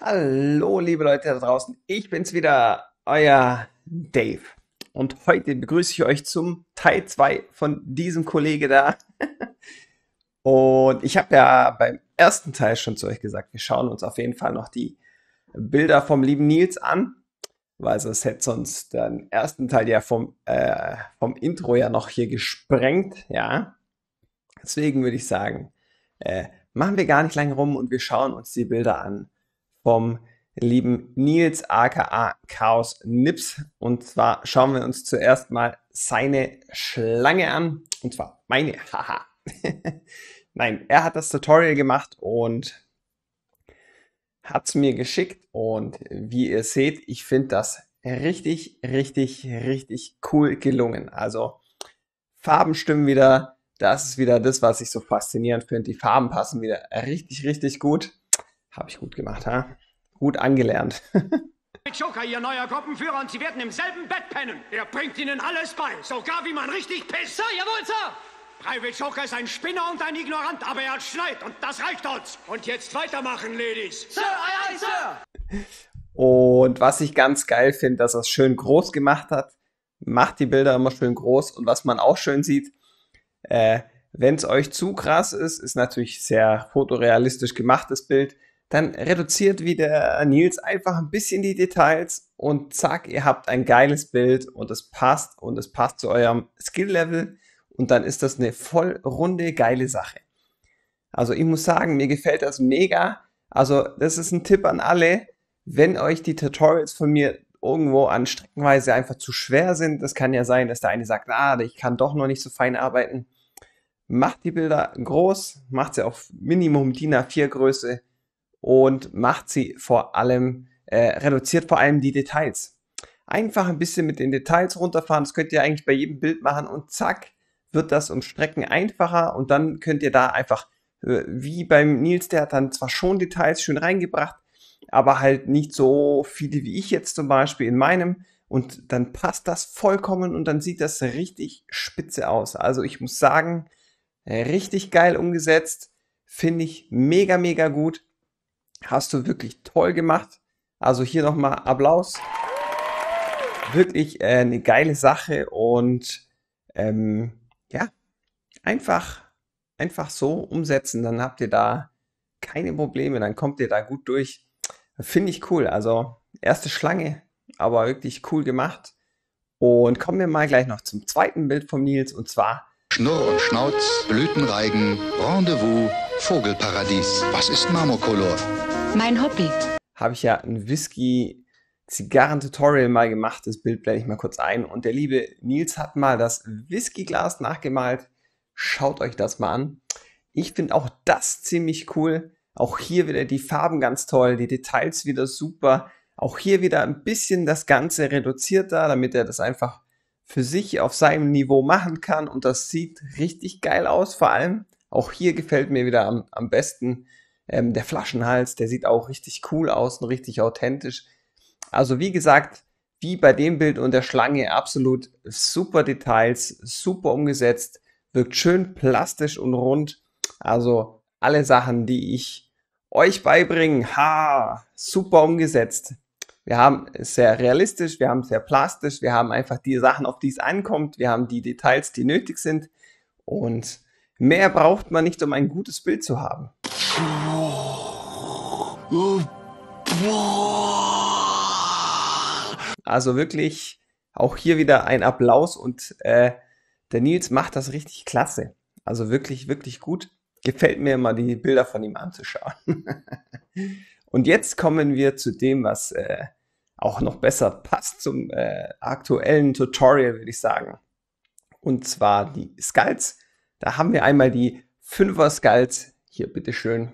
Hallo, liebe Leute da draußen. Ich bin's wieder, euer Dave. Und heute begrüße ich euch zum Teil 2 von diesem Kollege da. Und ich habe ja beim ersten Teil schon zu euch gesagt, wir schauen uns auf jeden Fall noch die Bilder vom lieben Nils an, weil es hätte sonst den ersten Teil ja vom Intro ja noch hier gesprengt, ja. Deswegen würde ich sagen, machen wir gar nicht lange rum und wir schauen uns die Bilder an vom lieben Nils aka Chaos Nips. Und zwar schauen wir uns zuerst mal seine Schlange an. Und zwar meine, haha. Nein, er hat das Tutorial gemacht und hat es mir geschickt. Und wie ihr seht, ich finde das richtig, richtig, richtig cool gelungen. Also Farben stimmen wieder. Das ist wieder das, was ich so faszinierend finde. Die Farben passen wieder richtig, richtig gut. Habe ich gut gemacht, ha? Gut angelernt. Joker, Ihr neuer Gruppenführer, und Sie werden im selben Bett pennen. Er bringt Ihnen alles bei, sogar wie man richtig pisst. Sir, jawohl, Sir! Private Joker ist ein Spinner und ein Ignorant, aber er hat Schneid und das reicht uns. Und jetzt weitermachen, Ladies. Sir, aye, aye, Sir! Und was ich ganz geil finde, dass er es schön groß gemacht hat. Macht die Bilder immer schön groß. Und was man auch schön sieht, wenn es euch zu krass ist natürlich sehr fotorealistisch gemachtes Bild, dann reduziert wie der Nils einfach ein bisschen die Details und zack, ihr habt ein geiles Bild und es passt zu eurem Skill-Level und dann ist das eine voll runde, geile Sache. Also ich muss sagen, mir gefällt das mega. Also das ist ein Tipp an alle, wenn euch die Tutorials von mir irgendwo an Streckenweise einfach zu schwer sind, das kann ja sein, dass der eine sagt, ich kann doch noch nicht so fein arbeiten. Macht die Bilder groß, macht sie auf Minimum DIN A4 Größe und macht sie vor allem, reduziert vor allem die Details. Einfach ein bisschen mit den Details runterfahren, das könnt ihr eigentlich bei jedem Bild machen und zack, wird das um Strecken einfacher und dann könnt ihr da einfach, wie beim Nils, der hat dann zwar schon Details schön reingebracht, aber halt nicht so viele wie ich jetzt zum Beispiel in meinem und dann passt das vollkommen und dann sieht das richtig spitze aus. Also ich muss sagen, richtig geil umgesetzt, finde ich mega, mega gut. Hast du wirklich toll gemacht. Also hier nochmal Applaus. Wirklich eine geile Sache und ja, einfach, einfach so umsetzen, dann habt ihr da keine Probleme, dann kommt ihr da gut durch. Finde ich cool. Also erste Schlange, aber wirklich cool gemacht. Und kommen wir mal gleich noch zum zweiten Bild vom Nils und zwar Schnurr und Schnauz, Blütenreigen, Rendezvous, Vogelparadies. Was ist Marmokolor? Mein Hobby. habe ich ja ein Whisky-Zigarren-Tutorial mal gemacht. Das Bild blende ich mal kurz ein. Und der liebe Nils hat mal das Whiskyglas nachgemalt. Schaut euch das mal an. Ich finde auch das ziemlich cool. Auch hier wieder die Farben ganz toll, die Details wieder super. Auch hier wieder ein bisschen das Ganze reduzierter, damit er das einfach für sich auf seinem Niveau machen kann. Und das sieht richtig geil aus. Vor allem, auch hier gefällt mir wieder am besten der Flaschenhals. Der sieht auch richtig cool aus und richtig authentisch. Also wie gesagt, wie bei dem Bild und der Schlange, absolut super Details, super umgesetzt, wirkt schön plastisch und rund. Also alle Sachen, die ich euch beibringe, super umgesetzt. Wir haben es sehr realistisch, wir haben es sehr plastisch, wir haben einfach die Sachen, auf die es ankommt, wir haben die Details, die nötig sind und mehr braucht man nicht, um ein gutes Bild zu haben. Also wirklich auch hier wieder ein Applaus und der Nils macht das richtig klasse. Also wirklich, wirklich gut. Gefällt mir immer, die Bilder von ihm anzuschauen. Und jetzt kommen wir zu dem, was auch noch besser passt zum aktuellen Tutorial, würde ich sagen. Und zwar die Skulls. Da haben wir einmal die 5er Skulls. Hier, bitteschön.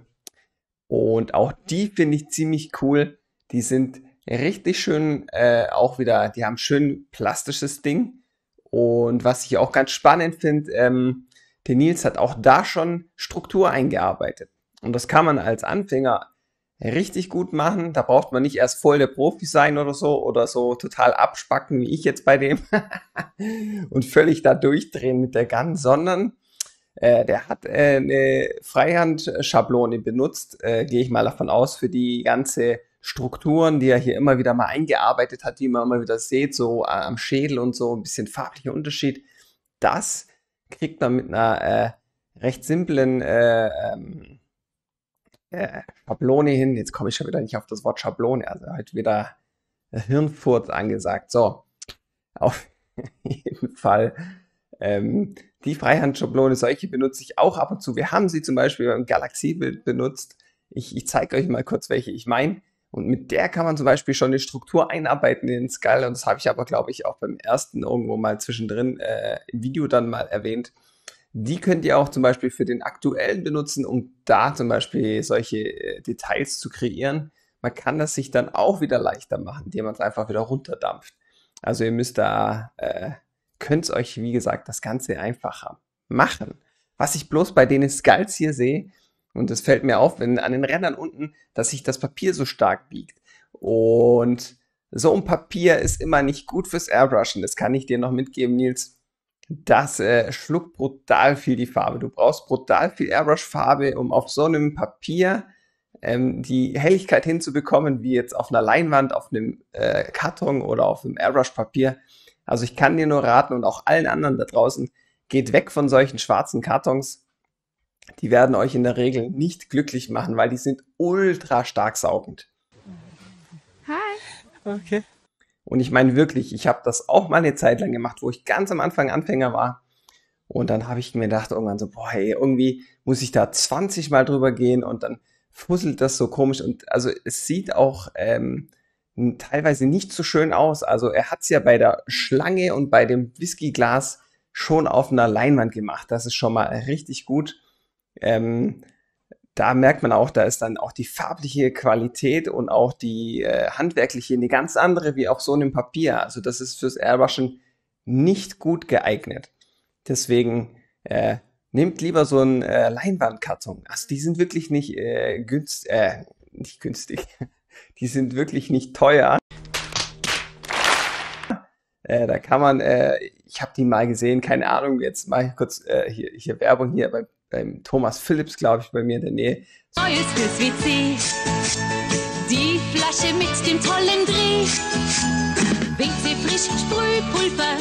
Und auch die finde ich ziemlich cool. Die sind richtig schön, auch wieder, die haben schön plastisches Ding. Und was ich auch ganz spannend finde, der Nils hat auch da schon Struktur eingearbeitet. Und das kann man als Anfänger richtig gut machen. Da braucht man nicht erst voll der Profi sein oder so total abspacken wie ich jetzt bei dem und völlig da durchdrehen mit der Gun, sondern der hat eine Freihandschablone benutzt, gehe ich mal davon aus, für die ganze Strukturen, die er hier immer wieder mal eingearbeitet hat, die man immer wieder sieht, so am Schädel und so, ein bisschen farblicher Unterschied. Das kriegt man mit einer recht simplen Schablone hin. Jetzt komme ich schon wieder nicht auf das Wort Schablone, also heute wieder Hirnfurz angesagt. So, auf jeden Fall. Die Freihandschablone, solche benutze ich auch ab und zu. Wir haben sie zum Beispiel beim Galaxiebild benutzt. Ich zeige euch mal kurz, welche ich meine. Und mit der kann man zum Beispiel schon eine Struktur einarbeiten in den Skull. Und das habe ich aber, glaube ich, auch beim ersten irgendwo mal zwischendrin im Video dann mal erwähnt. Die könnt ihr auch zum Beispiel für den aktuellen benutzen, um da zum Beispiel solche Details zu kreieren. Man kann das sich dann auch wieder leichter machen, indem man es einfach wieder runterdampft. Also ihr müsst da, könnt euch, wie gesagt, das Ganze einfacher machen. Was ich bloß bei den Skulls hier sehe, und das fällt mir auf, wenn an den Rändern unten, dass sich das Papier so stark biegt. Und so ein Papier ist immer nicht gut fürs Airbrushen. Das kann ich dir noch mitgeben, Nils. Das schluckt brutal viel die Farbe. Du brauchst brutal viel Airbrush-Farbe, um auf so einem Papier die Helligkeit hinzubekommen, wie jetzt auf einer Leinwand, auf einem Karton oder auf einem Airbrush-Papier. Also ich kann dir nur raten und auch allen anderen da draußen, geht weg von solchen schwarzen Kartons. Die werden euch in der Regel nicht glücklich machen, weil die sind ultra stark saugend. Hi. Okay. Und ich meine wirklich, ich habe das auch mal eine Zeit lang gemacht, wo ich ganz am Anfang Anfänger war. Und dann habe ich mir gedacht irgendwann so, boah, hey, irgendwie muss ich da 20 Mal drüber gehen und dann fusselt das so komisch. Und also es sieht auch teilweise nicht so schön aus. Also er hat es ja bei der Schlange und bei dem Whiskyglas schon auf einer Leinwand gemacht. Das ist schon mal richtig gut. Da merkt man auch, da ist dann auch die farbliche Qualität und auch die handwerkliche eine ganz andere wie auf so einem Papier. Also das ist fürs Airbrushen nicht gut geeignet. Deswegen nehmt lieber so einen Leinwandkarton. Also die sind wirklich nicht nicht günstig. Die sind wirklich nicht teuer. Da kann man, ich habe die mal gesehen, keine Ahnung, jetzt mache ich kurz hier Werbung hier beim Thomas Phillips, glaube ich, bei mir in der Nähe. Neues fürs WC. Die Flasche mit dem tollen Dreh. WC frisch Sprühpulver.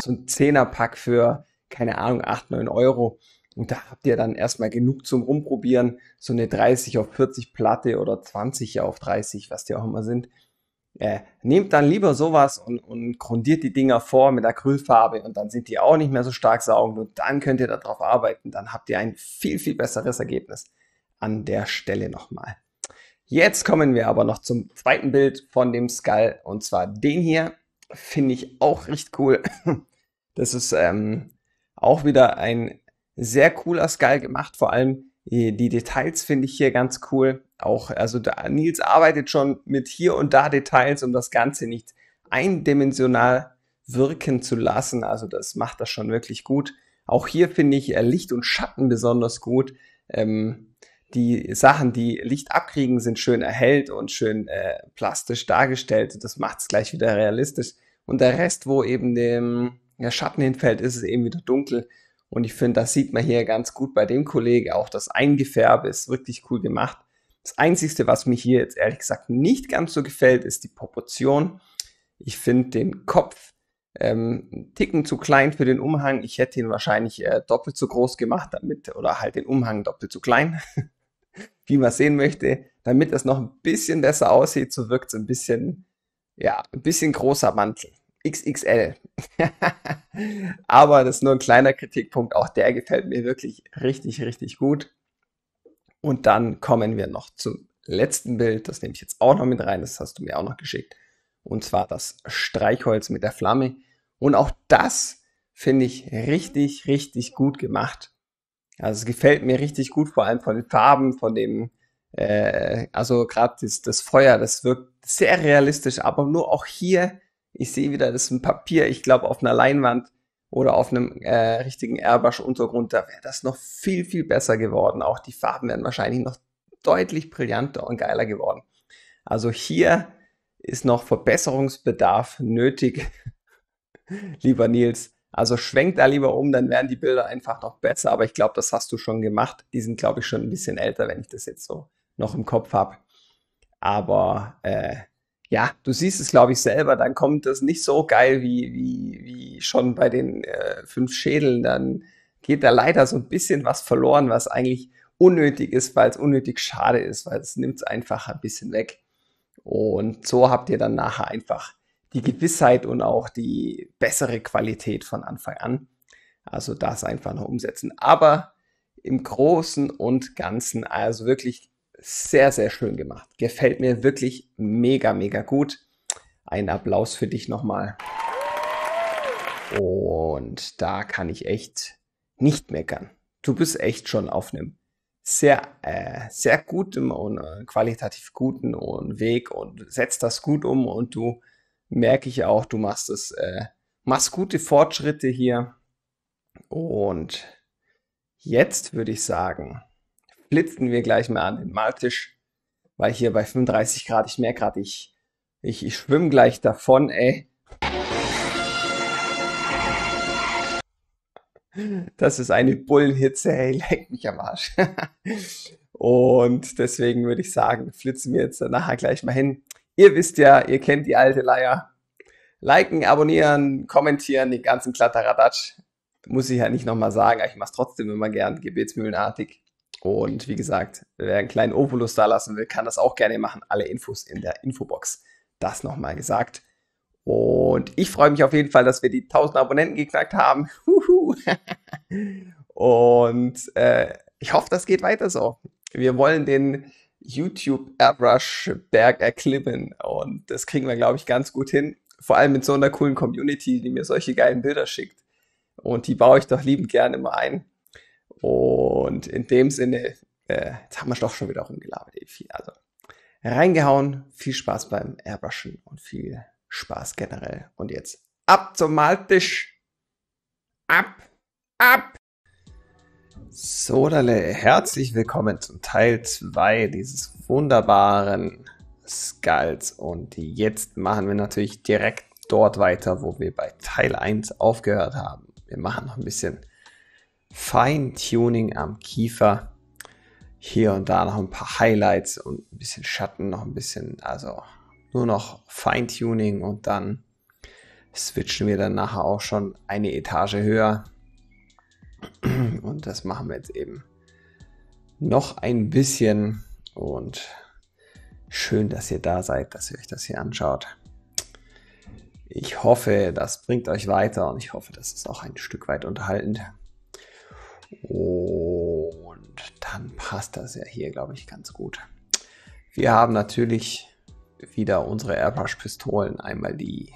So ein 10er-Pack für, keine Ahnung, 8, 9 Euro. Und da habt ihr dann erstmal genug zum Rumprobieren. So eine 30 auf 40 Platte oder 20 auf 30, was die auch immer sind. Nehmt dann lieber sowas und grundiert die Dinger vor mit Acrylfarbe und dann sind die auch nicht mehr so stark saugend und dann könnt ihr darauf arbeiten. Dann habt ihr ein viel, viel besseres Ergebnis an der Stelle nochmal. Jetzt kommen wir aber noch zum zweiten Bild von dem Skull und zwar den hier. Finde ich auch richtig cool. Das ist auch wieder ein sehr cooler Skull gemacht, vor allem die Details finde ich hier ganz cool. Auch, also Nils arbeitet schon mit hier und da Details, um das Ganze nicht eindimensional wirken zu lassen. Also das macht das schon wirklich gut. Auch hier finde ich Licht und Schatten besonders gut. Die Sachen, die Licht abkriegen, sind schön erhellt und schön plastisch dargestellt. Das macht es gleich wieder realistisch. Und der Rest, wo eben der Schatten hinfällt, ist es eben wieder dunkel. Und ich finde, das sieht man hier ganz gut bei dem Kollegen. Auch das Eingefärbe ist wirklich cool gemacht. Das Einzige, was mir hier jetzt ehrlich gesagt nicht ganz so gefällt, ist die Proportion. Ich finde den Kopf einen Ticken zu klein für den Umhang. Ich hätte ihn wahrscheinlich doppelt so groß gemacht, oder halt den Umhang doppelt so klein, wie man sehen möchte, damit das noch ein bisschen besser aussieht. So wirkt es ein bisschen großer Mantel. XXL. Aber das ist nur ein kleiner Kritikpunkt. Auch der gefällt mir wirklich richtig, richtig gut. Und dann kommen wir noch zum letzten Bild. Das nehme ich jetzt auch noch mit rein. Das hast du mir auch noch geschickt. Und zwar das Streichholz mit der Flamme. Und auch das finde ich richtig, richtig gut gemacht. Also es gefällt mir richtig gut, vor allem von den Farben, von dem, also gerade das Feuer, das wirkt sehr realistisch. Aber nur auch hier, ich sehe wieder, das ist ein Papier, ich glaube auf einer Leinwand oder auf einem richtigen Airbrush-Untergrund, da wäre das noch viel, viel besser geworden. Auch die Farben wären wahrscheinlich noch deutlich brillanter und geiler geworden. Also hier ist noch Verbesserungsbedarf nötig, lieber Nils. Also schwenk da lieber um, dann werden die Bilder einfach noch besser. Aber ich glaube, das hast du schon gemacht. Die sind, glaube ich, schon ein bisschen älter, wenn ich das jetzt so noch im Kopf habe. Aber ja, du siehst es, glaube ich, selber, dann kommt das nicht so geil wie schon bei den 5 Schädeln. Dann geht da leider so ein bisschen was verloren, was eigentlich unnötig ist, weil es unnötig schade ist, weil es nimmt es einfach ein bisschen weg. Und so habt ihr dann nachher einfach die Gewissheit und auch die bessere Qualität von Anfang an. Also das einfach noch umsetzen. Aber im Großen und Ganzen also wirklich sehr, sehr schön gemacht. Gefällt mir wirklich mega, mega gut. Ein Applaus für dich nochmal. Und da kann ich echt nicht meckern. Du bist echt schon auf einem sehr guten und qualitativ guten Weg und setzt das gut um und du merke ich auch, du machst gute Fortschritte hier. Und jetzt würde ich sagen, flitzen wir gleich mal an den Maltisch, weil hier bei 35 Grad, ich merke gerade, ich schwimme gleich davon, ey. Das ist eine Bullenhitze, hey, leck mich am Arsch. Und deswegen würde ich sagen, flitzen wir jetzt nachher gleich mal hin. Ihr wisst ja, ihr kennt die alte Leier. Liken, abonnieren, kommentieren, den ganzen Kladderadatsch. Muss ich ja nicht nochmal sagen, aber ich mache es trotzdem immer gern, gebetsmühlenartig. Und wie gesagt, wer einen kleinen Obolus da lassen will, kann das auch gerne machen. Alle Infos in der Infobox. Das nochmal gesagt. Und ich freue mich auf jeden Fall, dass wir die 1000 Abonnenten geknackt haben. Und ich hoffe, das geht weiter so. Wir wollen den YouTube Airbrush Berg erklimmen und das kriegen wir, glaube ich, ganz gut hin. Vor allem mit so einer coolen Community, die mir solche geilen Bilder schickt. Und die baue ich doch liebend gerne immer ein. Und in dem Sinne, jetzt haben wir doch schon wieder rumgelabert. Also reingehauen, viel Spaß beim Airbrushen und viel Spaß generell. Und jetzt ab zum Maltisch. Ab! Sodale, herzlich willkommen zum Teil 2 dieses wunderbaren Skulls. Und jetzt machen wir natürlich direkt dort weiter, wo wir bei Teil 1 aufgehört haben. Wir machen noch ein bisschen Feintuning am Kiefer. Hier und da noch ein paar Highlights und ein bisschen Schatten, noch ein bisschen, also nur noch Feintuning und dann switchen wir dann nachher auch schon eine Etage höher. Und das machen wir jetzt eben noch ein bisschen und schön, dass ihr da seid, dass ihr euch das hier anschaut. Ich hoffe, das bringt euch weiter und ich hoffe, das ist auch ein Stück weit unterhaltend. Und dann passt das ja hier, glaube ich, ganz gut. Wir haben natürlich wieder unsere Airbrush-Pistolen. Einmal die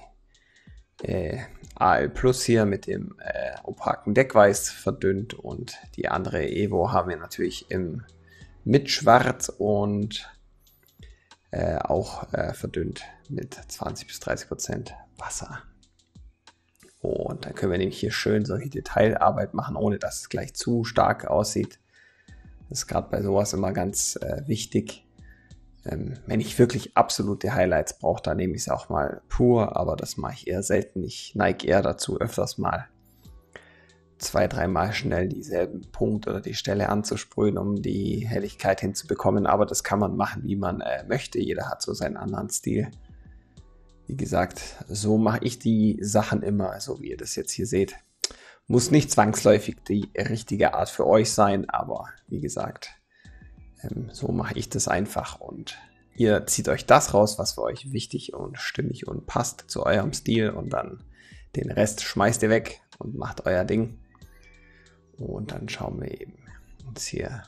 AL Plus hier mit dem opaken Deckweiß verdünnt und die andere Evo haben wir natürlich mit Schwarz und auch verdünnt mit 20-30% Wasser. Und dann können wir nämlich hier schön solche Detailarbeit machen, ohne dass es gleich zu stark aussieht. Das ist gerade bei sowas immer ganz wichtig. Wenn ich wirklich absolute Highlights brauche, dann nehme ich es auch mal pur, aber das mache ich eher selten. Ich neige eher dazu, öfters mal 2-3 Mal schnell dieselben Punkt oder die Stelle anzusprühen, um die Helligkeit hinzubekommen. Aber das kann man machen, wie man möchte. Jeder hat so seinen anderen Stil. Wie gesagt, so mache ich die Sachen immer, so wie ihr das jetzt hier seht. Muss nicht zwangsläufig die richtige Art für euch sein, aber wie gesagt, so mache ich das einfach und ihr zieht euch das raus, was für euch wichtig und stimmig und passt zu eurem Stil und dann den Rest schmeißt ihr weg und macht euer Ding. Und dann schauen wir eben uns hier,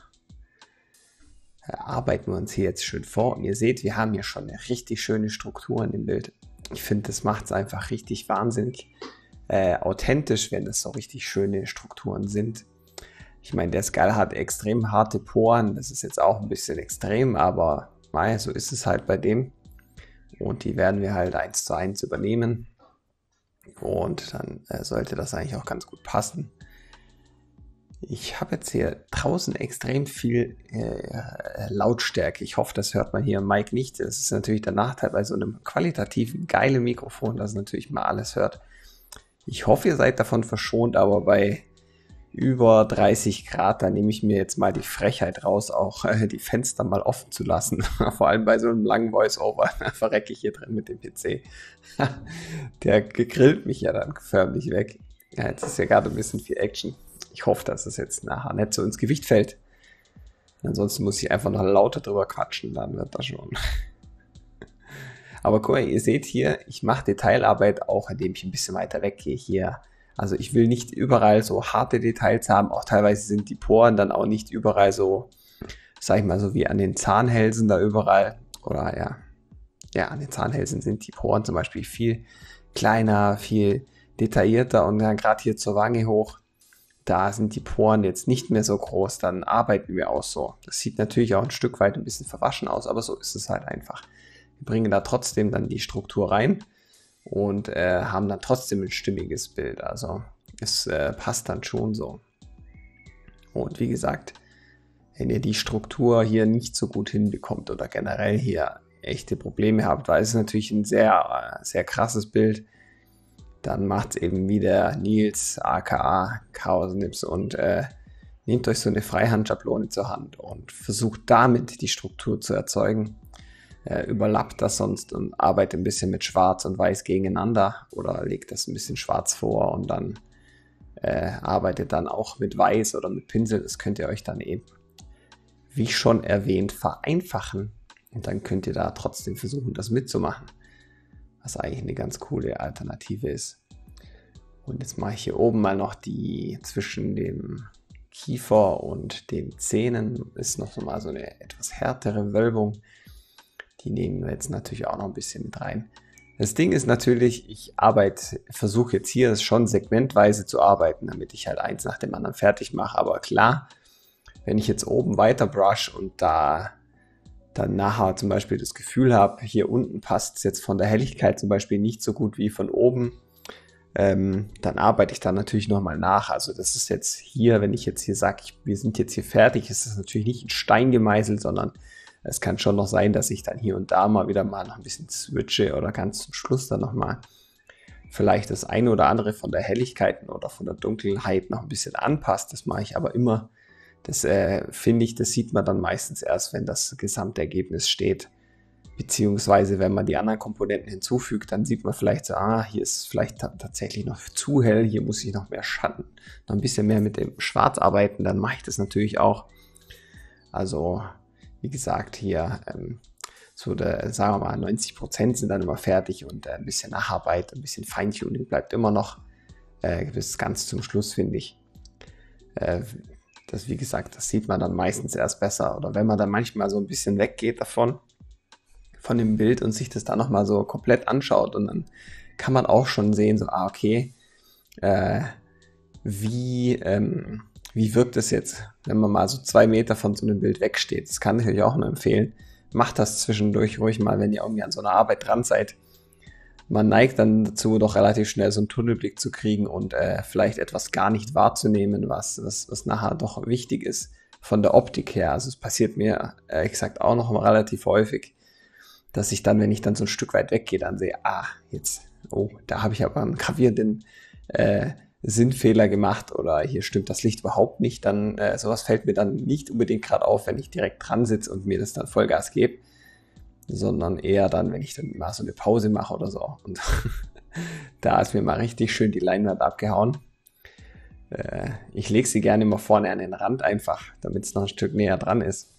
arbeiten wir uns hier jetzt schön vor und ihr seht, wir haben hier schon eine richtig schöne Struktur in dem Bild. Ich finde, das macht es einfach richtig wahnsinnig authentisch, wenn das so richtig schöne Strukturen sind. Ich meine, der Skull hat extrem harte Poren, das ist jetzt auch ein bisschen extrem, aber so ist es halt bei dem. Und die werden wir halt 1:1 übernehmen. Und dann sollte das eigentlich auch ganz gut passen. Ich habe jetzt hier draußen extrem viel Lautstärke. Ich hoffe, das hört man hier im Mic nicht. Das ist natürlich der Nachteil bei so einem qualitativ geilen Mikrofon, dass es natürlich mal alles hört. Ich hoffe, ihr seid davon verschont, aber bei über 30 Grad, da nehme ich mir jetzt mal die Frechheit raus, auch die Fenster mal offen zu lassen. Vor allem bei so einem langen Voice-Over, da verrecke ich hier drin mit dem PC. Der gegrillt mich ja dann förmlich weg. Ja, jetzt ist ja gerade ein bisschen viel Action. Ich hoffe, dass es jetzt nachher nicht so ins Gewicht fällt. Ansonsten muss ich einfach noch lauter drüber quatschen, dann wird das schon. Aber guck mal, ihr seht hier, ich mache Detailarbeit auch, indem ich ein bisschen weiter weggehe hier. Also ich will nicht überall so harte Details haben, auch teilweise sind die Poren dann auch nicht überall so, sag ich mal, so wie an den Zahnhälsen da überall. Oder ja, an den Zahnhälsen sind die Poren zum Beispiel viel kleiner, viel detaillierter und dann gerade hier zur Wange hoch, da sind die Poren jetzt nicht mehr so groß, dann arbeiten wir auch so. Das sieht natürlich auch ein Stück weit ein bisschen verwaschen aus, aber so ist es halt einfach. Wir bringen da trotzdem dann die Struktur rein und haben dann trotzdem ein stimmiges Bild. Also es passt dann schon so. Und wie gesagt, wenn ihr die Struktur hier nicht so gut hinbekommt oder generell hier echte Probleme habt, weil es ist natürlich ein sehr, sehr krasses Bild, dann macht es eben wie der Nils aka Chaos-Nips und nehmt euch so eine Freihandschablone zur Hand und versucht damit die Struktur zu erzeugen. Überlappt das sonst und arbeitet ein bisschen mit Schwarz und Weiß gegeneinander oder legt das ein bisschen schwarz vor und dann arbeitet dann auch mit Weiß oder mit Pinsel. Das könnt ihr euch dann eben, wie schon erwähnt, vereinfachen und dann könnt ihr da trotzdem versuchen, das mitzumachen, was eigentlich eine ganz coole Alternative ist. Und jetzt mache ich hier oben mal noch die zwischen dem Kiefer und den Zähnen ist noch mal so eine etwas härtere Wölbung. Die nehmen wir jetzt natürlich auch noch ein bisschen mit rein. Das Ding ist natürlich, ich versuche jetzt hier schon segmentweise zu arbeiten, damit ich halt eins nach dem anderen fertig mache. Aber klar, wenn ich jetzt oben weiter brush und da dann nachher zum Beispiel das Gefühl habe, hier unten passt es jetzt von der Helligkeit zum Beispiel nicht so gut wie von oben, dann arbeite ich da natürlich nochmal nach. Also das ist jetzt hier, wenn ich jetzt hier sage, wir sind jetzt hier fertig, ist das natürlich nicht in Stein gemeißelt, sondern es kann schon noch sein, dass ich dann hier und da mal wieder mal noch ein bisschen switche oder ganz zum Schluss dann nochmal vielleicht das eine oder andere von der Helligkeit oder von der Dunkelheit noch ein bisschen anpasst. Das mache ich aber immer. Das finde ich, das sieht man dann meistens erst, wenn das Gesamtergebnis steht. Beziehungsweise, wenn man die anderen Komponenten hinzufügt, dann sieht man vielleicht so, hier ist vielleicht tatsächlich noch zu hell, hier muss ich noch mehr Schatten, noch ein bisschen mehr mit dem Schwarz arbeiten, dann mache ich das natürlich auch. Also, wie gesagt, hier sagen wir mal, 90% sind dann immer fertig und ein bisschen Nacharbeit, ein bisschen Feintuning bleibt immer noch bis ganz zum Schluss, finde ich. Das, wie gesagt, das sieht man dann meistens erst besser. Oder wenn man dann manchmal so ein bisschen weggeht von dem Bild und sich das dann nochmal so komplett anschaut und dann kann man auch schon sehen, so, okay, wie wirkt es jetzt, wenn man mal so 2 Meter von so einem Bild wegsteht. Das kann ich euch auch nur empfehlen. Macht das zwischendurch ruhig mal, wenn ihr irgendwie an so einer Arbeit dran seid. Man neigt dann dazu, doch relativ schnell so einen Tunnelblick zu kriegen und vielleicht etwas gar nicht wahrzunehmen, was nachher doch wichtig ist von der Optik her. Also es passiert mir, ehrlich gesagt, auch noch mal relativ häufig, dass ich dann, wenn ich dann so ein Stück weit weggehe, dann sehe, da habe ich aber einen gravierenden Sinnfehler gemacht oder hier stimmt das Licht überhaupt nicht. Dann sowas fällt mir dann nicht unbedingt gerade auf, wenn ich direkt dran sitze und mir das dann Vollgas gebe, sondern eher dann, wenn ich dann mal so eine Pause mache oder so. Und da ist mir mal richtig schön die Leinwand abgehauen. Ich lege sie gerne immer vorne an den Rand einfach, damit es noch ein Stück näher dran ist.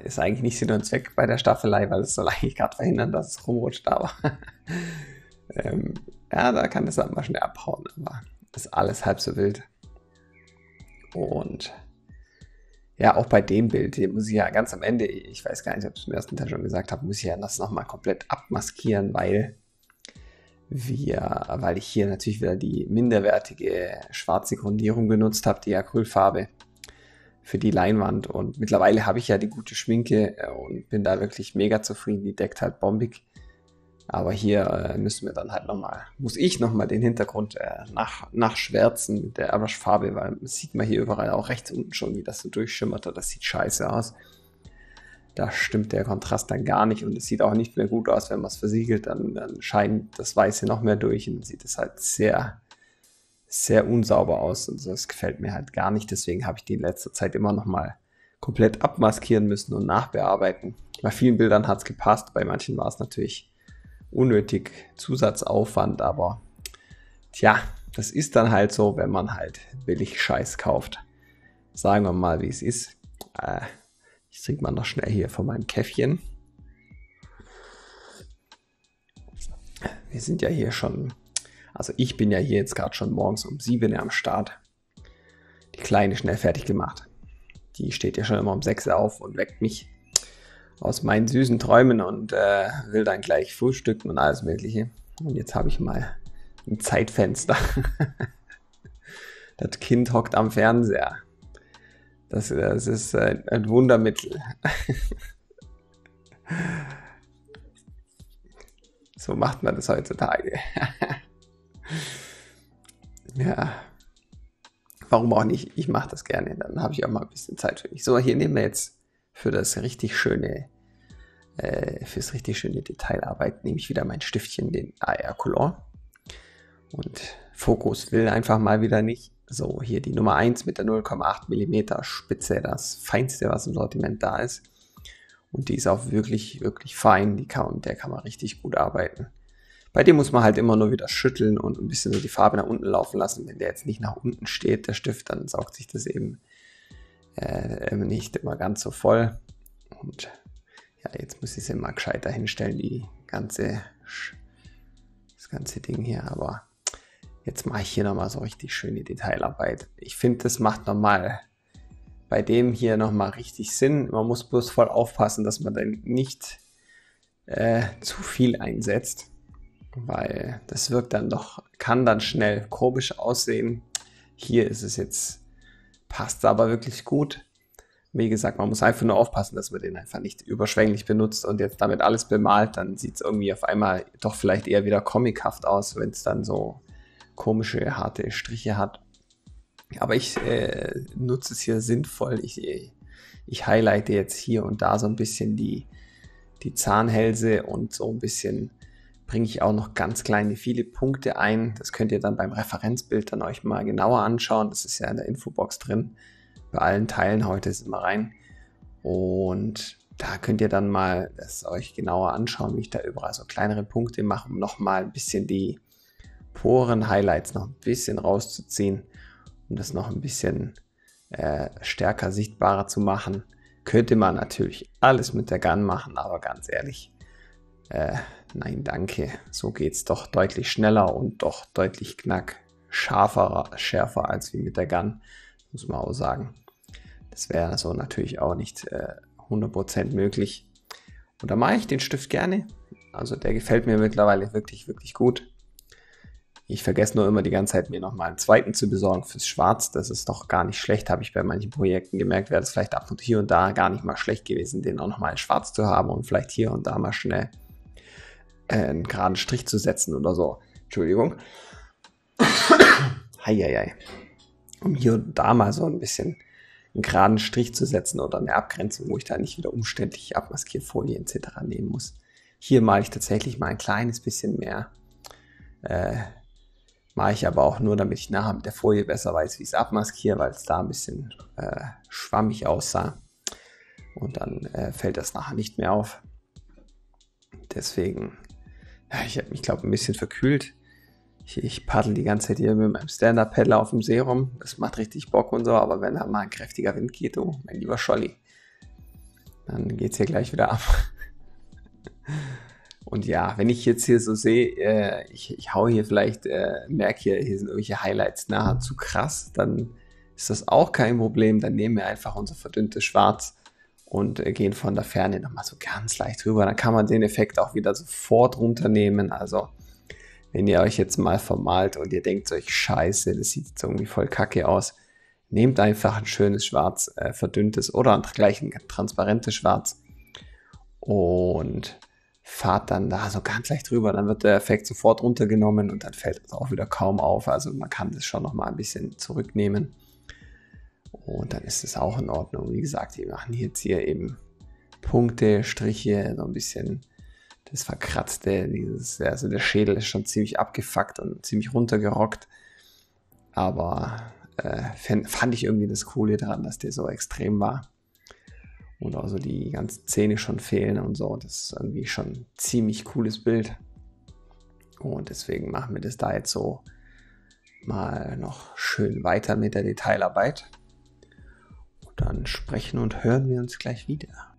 Ist eigentlich nicht Sinn und Zweck bei der Staffelei, weil es soll eigentlich gerade verhindern, dass es rumrutscht, aber da kann es dann mal schnell abhauen, aber ist alles halb so wild. Und ja, auch bei dem Bild, hier muss ich ja ganz am Ende, ich weiß gar nicht, ob ich es im ersten Teil schon gesagt habe, muss ich ja das nochmal komplett abmaskieren, weil ich hier natürlich wieder die minderwertige schwarze Grundierung benutzt habe, die Acrylfarbe für die Leinwand. Und mittlerweile habe ich ja die gute Schminke und bin da wirklich mega zufrieden, die deckt halt bombig. Aber hier muss ich nochmal den Hintergrund nachschwärzen mit der Airbrush-Farbe, weil das sieht man hier überall auch rechts unten schon, wie das so durchschimmert. Das sieht scheiße aus. Da stimmt der Kontrast dann gar nicht und es sieht auch nicht mehr gut aus, wenn man es versiegelt. Dann scheint das Weiße noch mehr durch und dann sieht es halt sehr, sehr unsauber aus und das gefällt mir halt gar nicht. Deswegen habe ich die in letzter Zeit immer noch mal komplett abmaskieren müssen und nachbearbeiten. Bei vielen Bildern hat es gepasst, bei manchen war es natürlich unnötig Zusatzaufwand, aber tja, das ist dann halt so, wenn man halt billig Scheiß kauft. Sagen wir mal, wie es ist. Ich trinke mal noch schnell hier von meinem Käffchen. Wir sind ja hier schon, also ich bin ja hier jetzt gerade schon morgens um 7 Uhr am Start. Die Kleine schnell fertig gemacht. Die steht ja schon immer um 6 Uhr auf und weckt mich aus meinen süßen Träumen und will dann gleich frühstücken und alles Mögliche. Und jetzt habe ich mal ein Zeitfenster. Das Kind hockt am Fernseher. Das ist ein Wundermittel. So macht man das heutzutage. Ja. Warum auch nicht? Ich mache das gerne. Dann habe ich auch mal ein bisschen Zeit für mich. So, hier nehmen wir jetzt für das richtig schöne Detailarbeit nehme ich wieder mein Stiftchen, den AR Color. Und Fokus will einfach mal wieder nicht. So, hier die Nummer 1 mit der 0,8 mm Spitze, das feinste, was im Sortiment da ist. Und die ist auch wirklich, wirklich fein. Mit der kann man richtig gut arbeiten. Bei dem muss man halt immer nur wieder schütteln und ein bisschen so die Farbe nach unten laufen lassen. Wenn der jetzt nicht nach unten steht, der Stift, dann saugt sich das eben nicht immer ganz so voll. Und ja, jetzt muss ich es immer gescheiter hinstellen, das ganze Ding hier. Aber jetzt mache ich hier nochmal so richtig schöne Detailarbeit. Ich finde, das macht nochmal bei dem hier nochmal richtig Sinn. Man muss bloß voll aufpassen, dass man dann nicht zu viel einsetzt. Weil das kann dann schnell komisch aussehen. Hier ist es jetzt, passt aber wirklich gut. Wie gesagt, man muss einfach nur aufpassen, dass man den einfach nicht überschwänglich benutzt und jetzt damit alles bemalt. Dann sieht es irgendwie auf einmal doch vielleicht eher wieder comichaft aus, wenn es dann so komische, harte Striche hat. Aber ich nutze es hier sinnvoll. Ich highlighte jetzt hier und da so ein bisschen die Zahnhälse und so ein bisschen bringe ich auch noch ganz viele Punkte ein. Das könnt ihr dann beim Referenzbild dann euch mal genauer anschauen. Das ist ja in der Infobox drin. Bei allen Teilen heute ist immer rein. Und da könnt ihr dann mal das euch genauer anschauen, wie ich da überall so kleinere Punkte mache, um nochmal ein bisschen die Poren-Highlights noch ein bisschen rauszuziehen, um das noch ein bisschen stärker sichtbarer zu machen. Könnte man natürlich alles mit der Gun machen, aber ganz ehrlich, nein, danke. So geht's doch deutlich schneller und doch deutlich schärfer als wie mit der Gun, muss man auch sagen. Das wäre so natürlich auch nicht 100% möglich. Und da mache ich den Stift gerne. Also der gefällt mir mittlerweile wirklich, wirklich gut. Ich vergesse nur immer die ganze Zeit, mir nochmal einen zweiten zu besorgen fürs Schwarz. Das ist doch gar nicht schlecht, habe ich bei manchen Projekten gemerkt. Wäre das vielleicht ab und hier und da gar nicht mal schlecht gewesen, den auch nochmal in Schwarz zu haben und vielleicht hier und da mal schnell einen geraden Strich zu setzen oder so. Entschuldigung. Heieiei. Um hier und da mal so ein bisschen einen geraden Strich zu setzen oder eine Abgrenzung, wo ich da nicht wieder umständlich Abmaskierfolie etc. nehmen muss. Hier male ich tatsächlich mal ein kleines bisschen mehr. Mache ich aber auch nur, damit ich nachher mit der Folie besser weiß, wie ich es abmaskiere, weil es da ein bisschen schwammig aussah. Und dann fällt das nachher nicht mehr auf. Deswegen, ja, ich habe mich, glaube ich, ein bisschen verkühlt. Ich paddel die ganze Zeit hier mit meinem Stand-Up-Paddler auf dem See rum. Das macht richtig Bock und so, aber wenn da mal ein kräftiger Wind geht, oh, mein lieber Scholli, dann geht es hier gleich wieder ab. Und ja, wenn ich jetzt hier so sehe, ich hau hier vielleicht, merke hier sind irgendwelche Highlights nachher zu krass, dann ist das auch kein Problem. Dann nehmen wir einfach unser verdünntes Schwarz und gehen von der Ferne nochmal so ganz leicht rüber. Dann kann man den Effekt auch wieder sofort runternehmen. Also wenn ihr euch jetzt mal vermalt und ihr denkt euch, scheiße, das sieht jetzt irgendwie voll kacke aus, nehmt einfach ein schönes Schwarz, verdünntes oder gleich ein transparentes Schwarz und fahrt dann da so ganz leicht drüber, dann wird der Effekt sofort runtergenommen und dann fällt es auch wieder kaum auf. Also man kann das schon nochmal ein bisschen zurücknehmen und dann ist es auch in Ordnung. Wie gesagt, wir machen jetzt hier eben Punkte, Striche, so ein bisschen das Verkratzte, also der Schädel ist schon ziemlich abgefuckt und ziemlich runtergerockt aber fand ich irgendwie das Coole daran, dass der so extrem war. Und also die ganzen Zähne schon fehlen und so. Das ist irgendwie schon ein ziemlich cooles Bild. Und deswegen machen wir das da jetzt so mal noch schön weiter mit der Detailarbeit. Und dann sprechen und hören wir uns gleich wieder.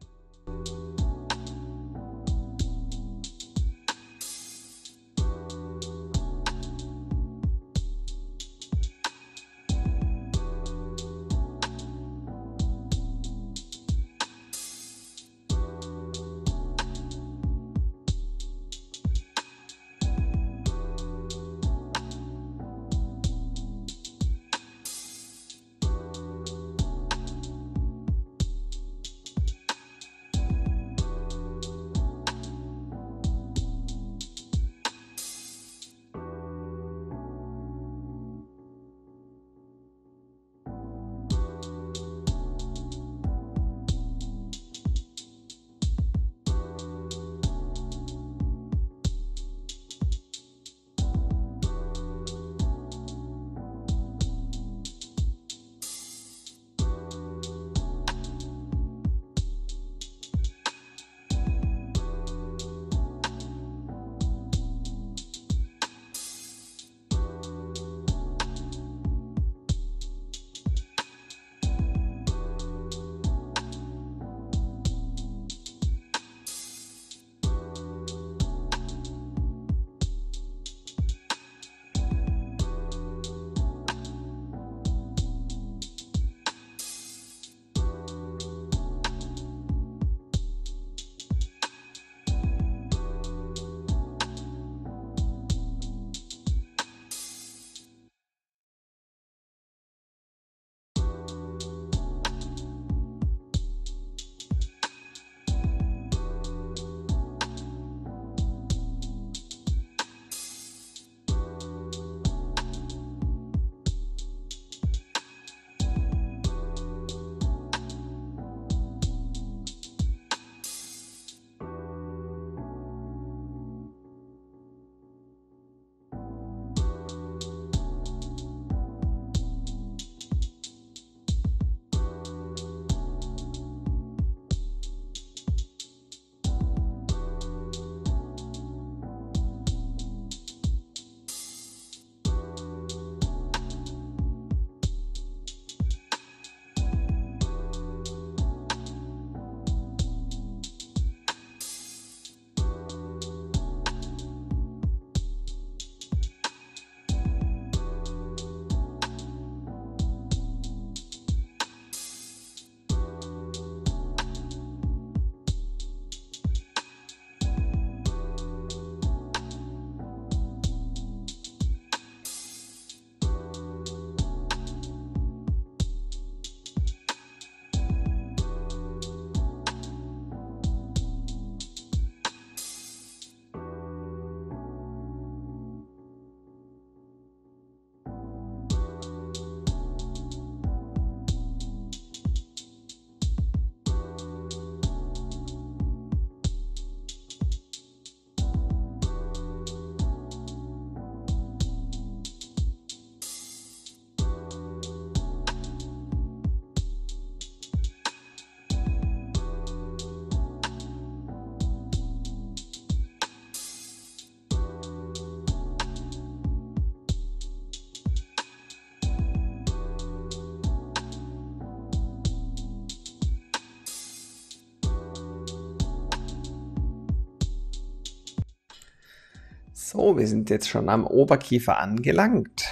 So, wir sind jetzt schon am Oberkiefer angelangt.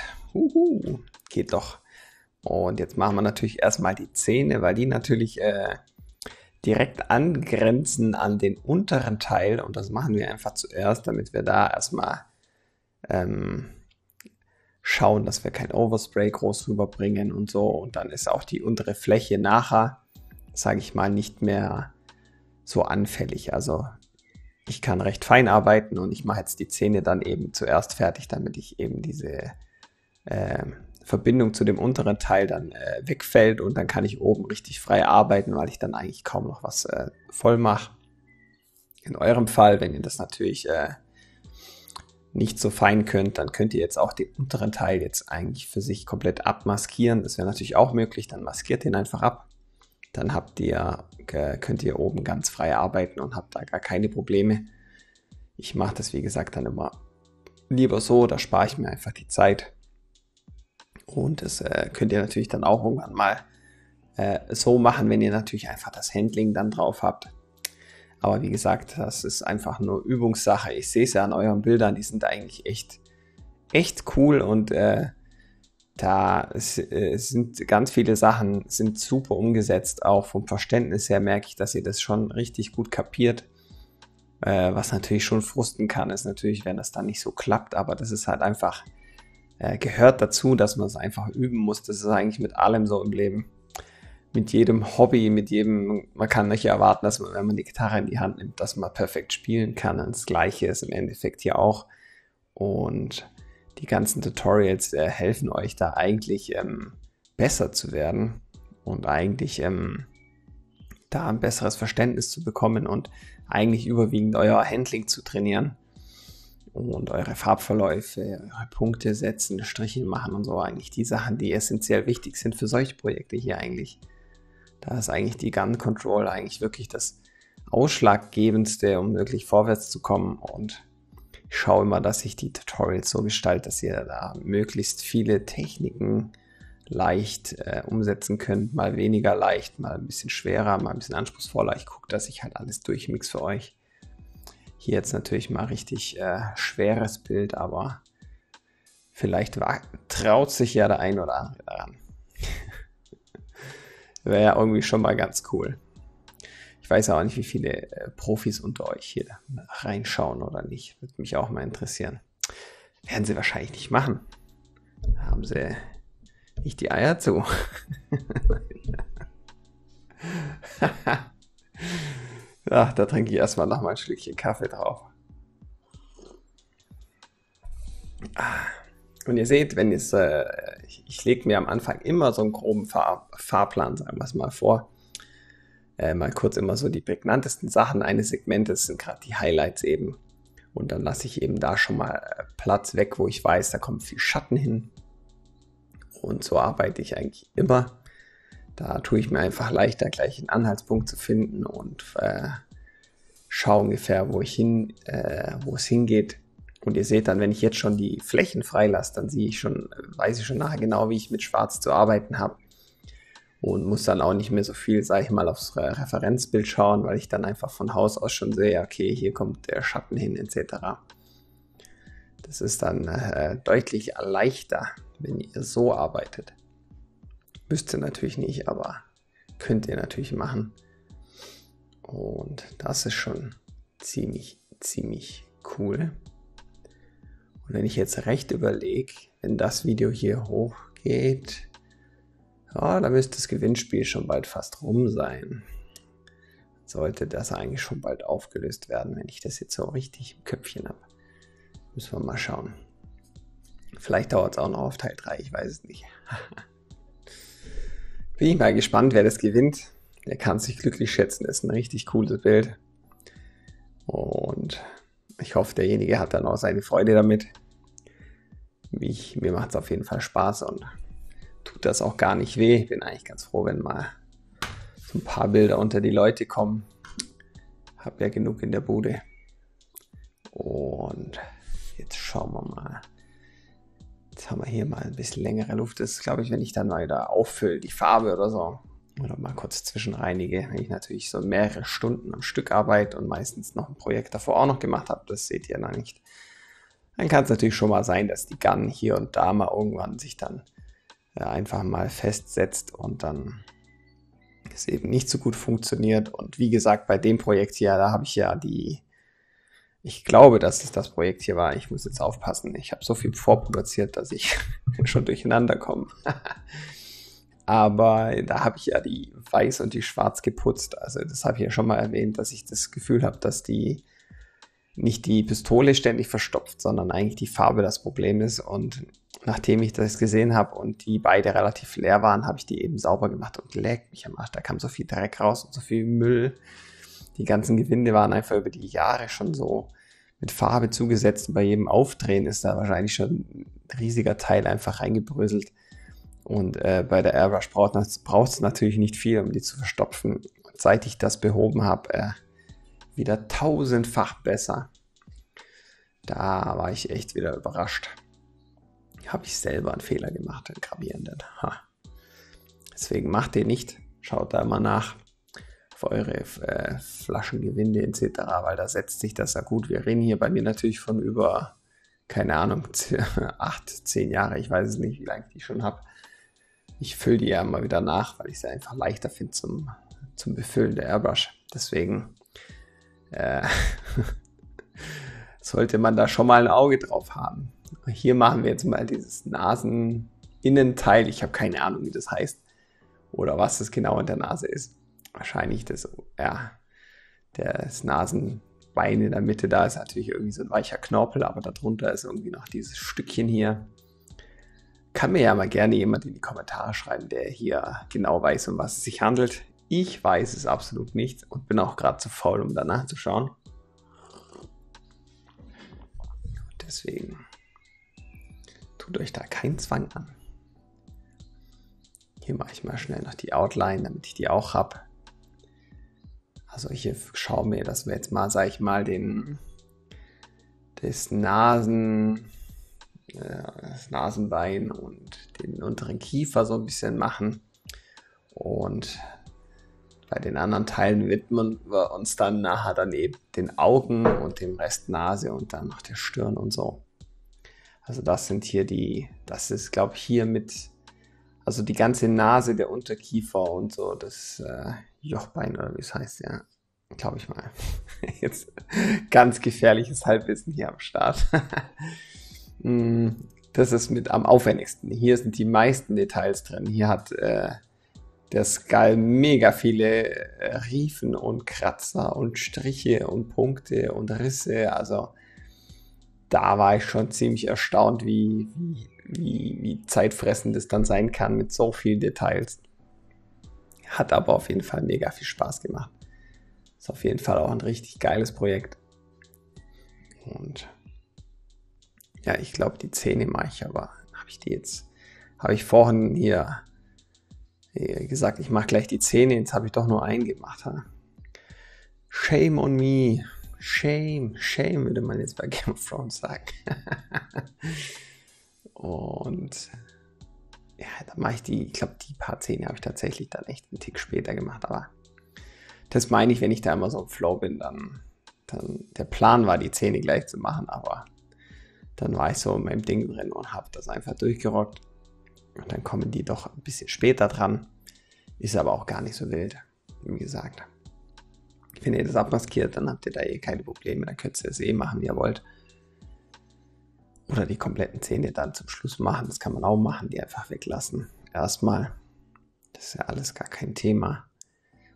Geht doch. Und jetzt machen wir natürlich erstmal die Zähne, weil die natürlich direkt angrenzen an den unteren Teil. Und das machen wir einfach zuerst, damit wir da erstmal schauen, dass wir kein Overspray groß rüberbringen und so. Und dann ist auch die untere Fläche nachher, sage ich mal, nicht mehr so anfällig. Also ich kann recht fein arbeiten und ich mache jetzt die Zähne dann eben zuerst fertig, damit ich eben diese Verbindung zu dem unteren Teil dann wegfällt und dann kann ich oben richtig frei arbeiten, weil ich dann eigentlich kaum noch was voll mache. In eurem Fall, wenn ihr das natürlich nicht so fein könnt, dann könnt ihr jetzt auch den unteren Teil jetzt eigentlich für sich komplett abmaskieren. Das wäre natürlich auch möglich, dann maskiert ihn einfach ab. Dann könnt ihr oben ganz frei arbeiten und habt da gar keine Probleme. Ich mache das, wie gesagt, dann immer lieber so, da spare ich mir einfach die Zeit. Und das könnt ihr natürlich dann auch irgendwann mal so machen, wenn ihr natürlich einfach das Handling dann drauf habt. Aber wie gesagt, das ist einfach nur Übungssache. Ich sehe es ja an euren Bildern, die sind eigentlich echt cool und sind ganz viele Sachen sind super umgesetzt. Auch vom Verständnis her merke ich, dass ihr das schon richtig gut kapiert. Was natürlich schon frusten kann, ist natürlich, wenn das dann nicht so klappt. Aber das ist halt einfach, gehört dazu, dass man es einfach üben muss. Das ist eigentlich mit allem so im Leben. Mit jedem Hobby, man kann nicht erwarten, dass man, wenn man die Gitarre in die Hand nimmt, dass man perfekt spielen kann. Und das Gleiche ist im Endeffekt hier auch. Und die ganzen Tutorials helfen euch da eigentlich besser zu werden und eigentlich da ein besseres Verständnis zu bekommen und eigentlich überwiegend euer Handling zu trainieren und eure Farbverläufe, eure Punkte setzen, Striche machen und so. Eigentlich die Sachen, die essentiell wichtig sind für solche Projekte hier eigentlich. Da ist eigentlich die Gun Control eigentlich wirklich das Ausschlaggebendste, um wirklich vorwärts zu kommen. Und ich schaue immer, dass ich die Tutorials so gestalte, dass ihr da möglichst viele Techniken leicht umsetzen könnt. Mal weniger leicht, mal ein bisschen schwerer, mal ein bisschen anspruchsvoller. Ich gucke, dass ich halt alles durchmix für euch. Hier jetzt natürlich mal richtig schweres Bild, aber vielleicht traut sich ja der ein oder andere daran. Wäre ja irgendwie schon mal ganz cool. Ich weiß auch nicht, wie viele Profis unter euch hier reinschauen oder nicht. Würde mich auch mal interessieren. Werden sie wahrscheinlich nicht machen. Da haben sie nicht die Eier zu. Ja, da trinke ich erstmal noch mal ein Schlückchen Kaffee drauf. Und ihr seht, wenn ich lege mir am Anfang immer so einen groben Fahrplan, sagen wir es mal vor. Mal kurz immer so die prägnantesten Sachen eines Segmentes sind gerade die Highlights eben. Und dann lasse ich eben da schon mal Platz weg, wo ich weiß, da kommt viel Schatten hin. Und so arbeite ich eigentlich immer. Da tue ich mir einfach leichter, gleich einen Anhaltspunkt zu finden und schaue ungefähr, wo es hingeht. Und ihr seht dann, wenn ich jetzt schon die Flächen freilasse, dann weiß ich schon nachher genau, wie ich mit Schwarz zu arbeiten habe. Und muss dann auch nicht mehr so viel, sage ich mal, aufs Referenzbild schauen, weil ich dann einfach von Haus aus schon sehe, okay, hier kommt der Schatten hin, etc. Das ist dann deutlich leichter, wenn ihr so arbeitet. Müsst ihr natürlich nicht, aber könnt ihr natürlich machen. Und das ist schon ziemlich cool. Und wenn ich jetzt recht überlege, wenn das Video hier hochgeht, ja, dann müsste das Gewinnspiel schon bald fast rum sein. Sollte das eigentlich schon bald aufgelöst werden, wenn ich das jetzt so richtig im Köpfchen habe. Müssen wir mal schauen. Vielleicht dauert es auch noch auf Teil 3, ich weiß es nicht. Bin ich mal gespannt, wer das gewinnt. Der kann sich glücklich schätzen, ist ein richtig cooles Bild. Und ich hoffe, derjenige hat dann auch seine Freude damit. Mir macht es auf jeden Fall Spaß und tut das auch gar nicht weh. Ich bin eigentlich ganz froh, wenn mal so ein paar Bilder unter die Leute kommen. Hab ja genug in der Bude. Und jetzt schauen wir mal. Jetzt haben wir hier mal ein bisschen längere Luft. Das ist, glaube ich, wenn ich dann mal wieder auffülle, die Farbe oder so. Oder mal kurz zwischenreinige. Wenn ich natürlich so mehrere Stunden am Stück arbeite und meistens noch ein Projekt davor auch noch gemacht habe, das seht ihr noch nicht. Dann kann es natürlich schon mal sein, dass die Gun hier und da mal irgendwann sich dann einfach mal festsetzt und dann es eben nicht so gut funktioniert. Und wie gesagt, bei dem Projekt hier, da habe ich ja ich glaube, dass es das Projekt hier war. Ich muss jetzt aufpassen. Ich habe so viel vorproduziert, dass ich schon durcheinander komme. Aber da habe ich ja die Weiß und die Schwarz geputzt. Also das habe ich ja schon mal erwähnt, dass ich das Gefühl habe, dass nicht die Pistole ständig verstopft, sondern eigentlich die Farbe das Problem ist. Und nachdem ich das gesehen habe und die beide relativ leer waren, habe ich die eben sauber gemacht und leck mich am Arsch. Da kam so viel Dreck raus und so viel Müll. Die ganzen Gewinde waren einfach über die Jahre schon so mit Farbe zugesetzt. Bei jedem Aufdrehen ist da wahrscheinlich schon ein riesiger Teil einfach reingebröselt. Und bei der Airbrush braucht es natürlich nicht viel, um die zu verstopfen. Und seit ich das behoben habe, wieder tausendfach besser. Da war ich echt wieder überrascht. Habe ich selber einen Fehler gemacht, den gravierenden. Deswegen macht den nicht. Schaut da mal nach auf eure Flaschengewinde etc., weil da setzt sich das ja gut. Wir reden hier bei mir natürlich von über, keine Ahnung, 8, 10 Jahre. Ich weiß es nicht, wie lange ich die schon habe. Ich fülle die ja immer wieder nach, weil ich sie einfach leichter finde zum Befüllen der Airbrush. Deswegen sollte man da schon mal ein Auge drauf haben. Hier machen wir jetzt mal dieses Naseninnenteil. Ich habe keine Ahnung, wie das heißt oder was das genau in der Nase ist. Wahrscheinlich das Nasenbein in der Mitte. Da ist natürlich irgendwie so ein weicher Knorpel, aber darunter ist irgendwie noch dieses Stückchen hier. Kann mir ja mal gerne jemand in die Kommentare schreiben, der hier genau weiß, um was es sich handelt. Ich weiß es absolut nicht und bin auch gerade zu faul, um danach zu schauen. Deswegen tut euch da keinen Zwang an. Hier mache ich mal schnell noch die Outline, damit ich die auch habe. Also hier schauen wir, dass wir jetzt mal, sage ich mal, das Nasenbein und den unteren Kiefer so ein bisschen machen. Und bei den anderen Teilen widmen wir uns dann nachher dann eben den Augen und dem Rest Nase und dann noch der Stirn und so. Also das sind hier das ist, glaube ich, hier also die ganze Nase, der Unterkiefer und so, das Jochbein oder wie es heißt, ja, glaube ich mal. Jetzt ganz gefährliches Halbwissen hier am Start. Das ist mit am aufwendigsten. Hier sind die meisten Details drin. Hier hat der Skull mega viele Riefen und Kratzer und Striche und Punkte und Risse. Also da war ich schon ziemlich erstaunt, wie zeitfressend es dann sein kann mit so vielen Details. Hat aber auf jeden Fall mega viel Spaß gemacht. Ist auf jeden Fall auch ein richtig geiles Projekt. Und ja, ich glaube, die Zähne mache ich, aber habe ich vorhin hier gesagt, ich mache gleich die Zähne, jetzt habe ich doch nur einen gemacht. Ha? Shame on me. Shame würde man jetzt bei Game of Thrones sagen. Und ja, dann mache ich die paar Zähne habe ich tatsächlich dann echt einen Tick später gemacht, aber das meine ich, wenn ich da immer so im Flow bin, dann der Plan war, die Zähne gleich zu machen, aber dann war ich so in meinem Ding drin und habe das einfach durchgerockt. Und dann kommen die doch ein bisschen später dran. Ist aber auch gar nicht so wild, wie gesagt. Wenn ihr das abmaskiert, dann habt ihr da keine Probleme. Dann könnt ihr es machen, wie ihr wollt. Oder die kompletten Zähne dann zum Schluss machen. Das kann man auch machen, die einfach weglassen. Erstmal. Das ist ja alles gar kein Thema.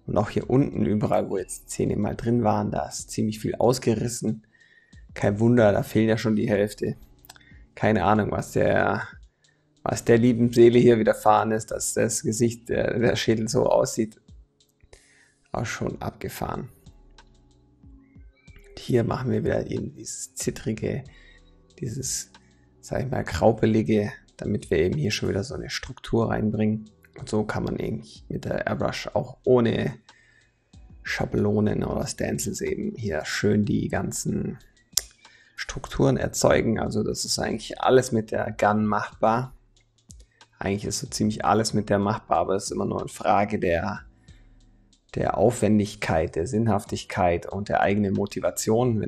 Und auch hier unten, überall, wo jetzt die Zähne mal drin waren, da ist ziemlich viel ausgerissen. Kein Wunder, da fehlt ja schon die Hälfte. Keine Ahnung, was der lieben Seele hier widerfahren ist, dass das Gesicht, der Schädel so aussieht. Auch schon abgefahren. Und hier machen wir wieder eben dieses zittrige, sag ich mal, graubelige, damit wir eben hier schon wieder so eine Struktur reinbringen. Und so kann man eigentlich mit der Airbrush auch ohne Schablonen oder Stencils eben hier schön die ganzen Strukturen erzeugen. Also das ist eigentlich alles mit der Gun machbar. Eigentlich ist so ziemlich alles mit der machbar, aber es ist immer nur eine Frage der Aufwendigkeit, der Sinnhaftigkeit und der eigenen Motivation.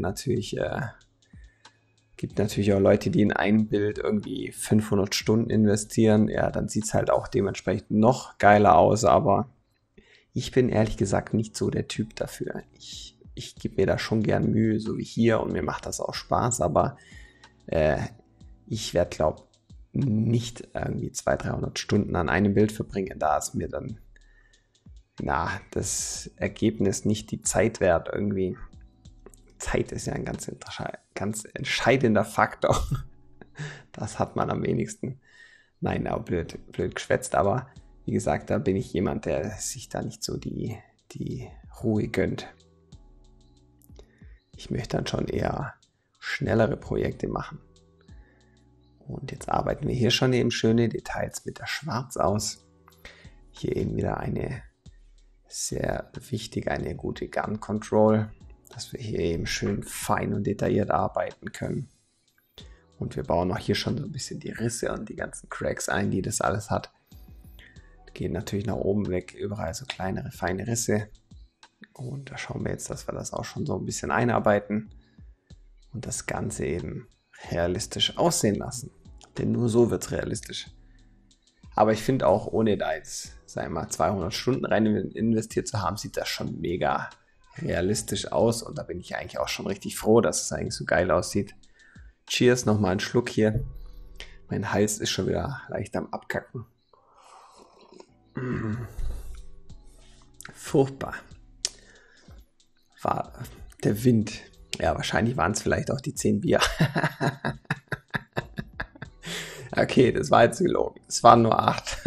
Gibt natürlich auch Leute, die in ein Bild irgendwie 500 Stunden investieren. Ja, dann sieht es halt auch dementsprechend noch geiler aus, aber ich bin ehrlich gesagt nicht so der Typ dafür. Ich gebe mir da schon gern Mühe, so wie hier, und mir macht das auch Spaß, aber ich werde, glaube nicht irgendwie 200-300 Stunden an einem Bild verbringen. Da ist mir dann das Ergebnis nicht die Zeit wert irgendwie. Zeit ist ja ein ganz entscheidender Faktor. Das hat man am wenigsten. Nein, auch blöd geschwätzt, aber wie gesagt, da bin ich jemand, der sich da nicht so die Ruhe gönnt. Ich möchte dann schon eher schnellere Projekte machen. Und jetzt arbeiten wir hier schon eben schöne Details mit der Schwarz aus. Hier eben wieder eine sehr wichtige, eine gute Gun Control, dass wir hier eben schön fein und detailliert arbeiten können. Und wir bauen auch hier schon so ein bisschen die Risse und die ganzen Cracks ein, die das alles hat. Gehen natürlich nach oben weg, überall so kleinere, feine Risse. Und da schauen wir jetzt, dass wir das auch schon so ein bisschen einarbeiten und das Ganze eben realistisch aussehen lassen. Denn nur so wird es realistisch. Aber ich finde auch, ohne da jetzt, sagen wir mal, 200 Stunden rein investiert zu haben, sieht das schon mega realistisch aus. Und da bin ich eigentlich auch schon richtig froh, dass es eigentlich so geil aussieht. Cheers, nochmal einen Schluck hier. Mein Hals ist schon wieder leicht am Abkacken. Furchtbar. War der Wind. Ja, wahrscheinlich waren es vielleicht auch die 10 Bier. Okay, das war jetzt gelogen. Es waren nur 8.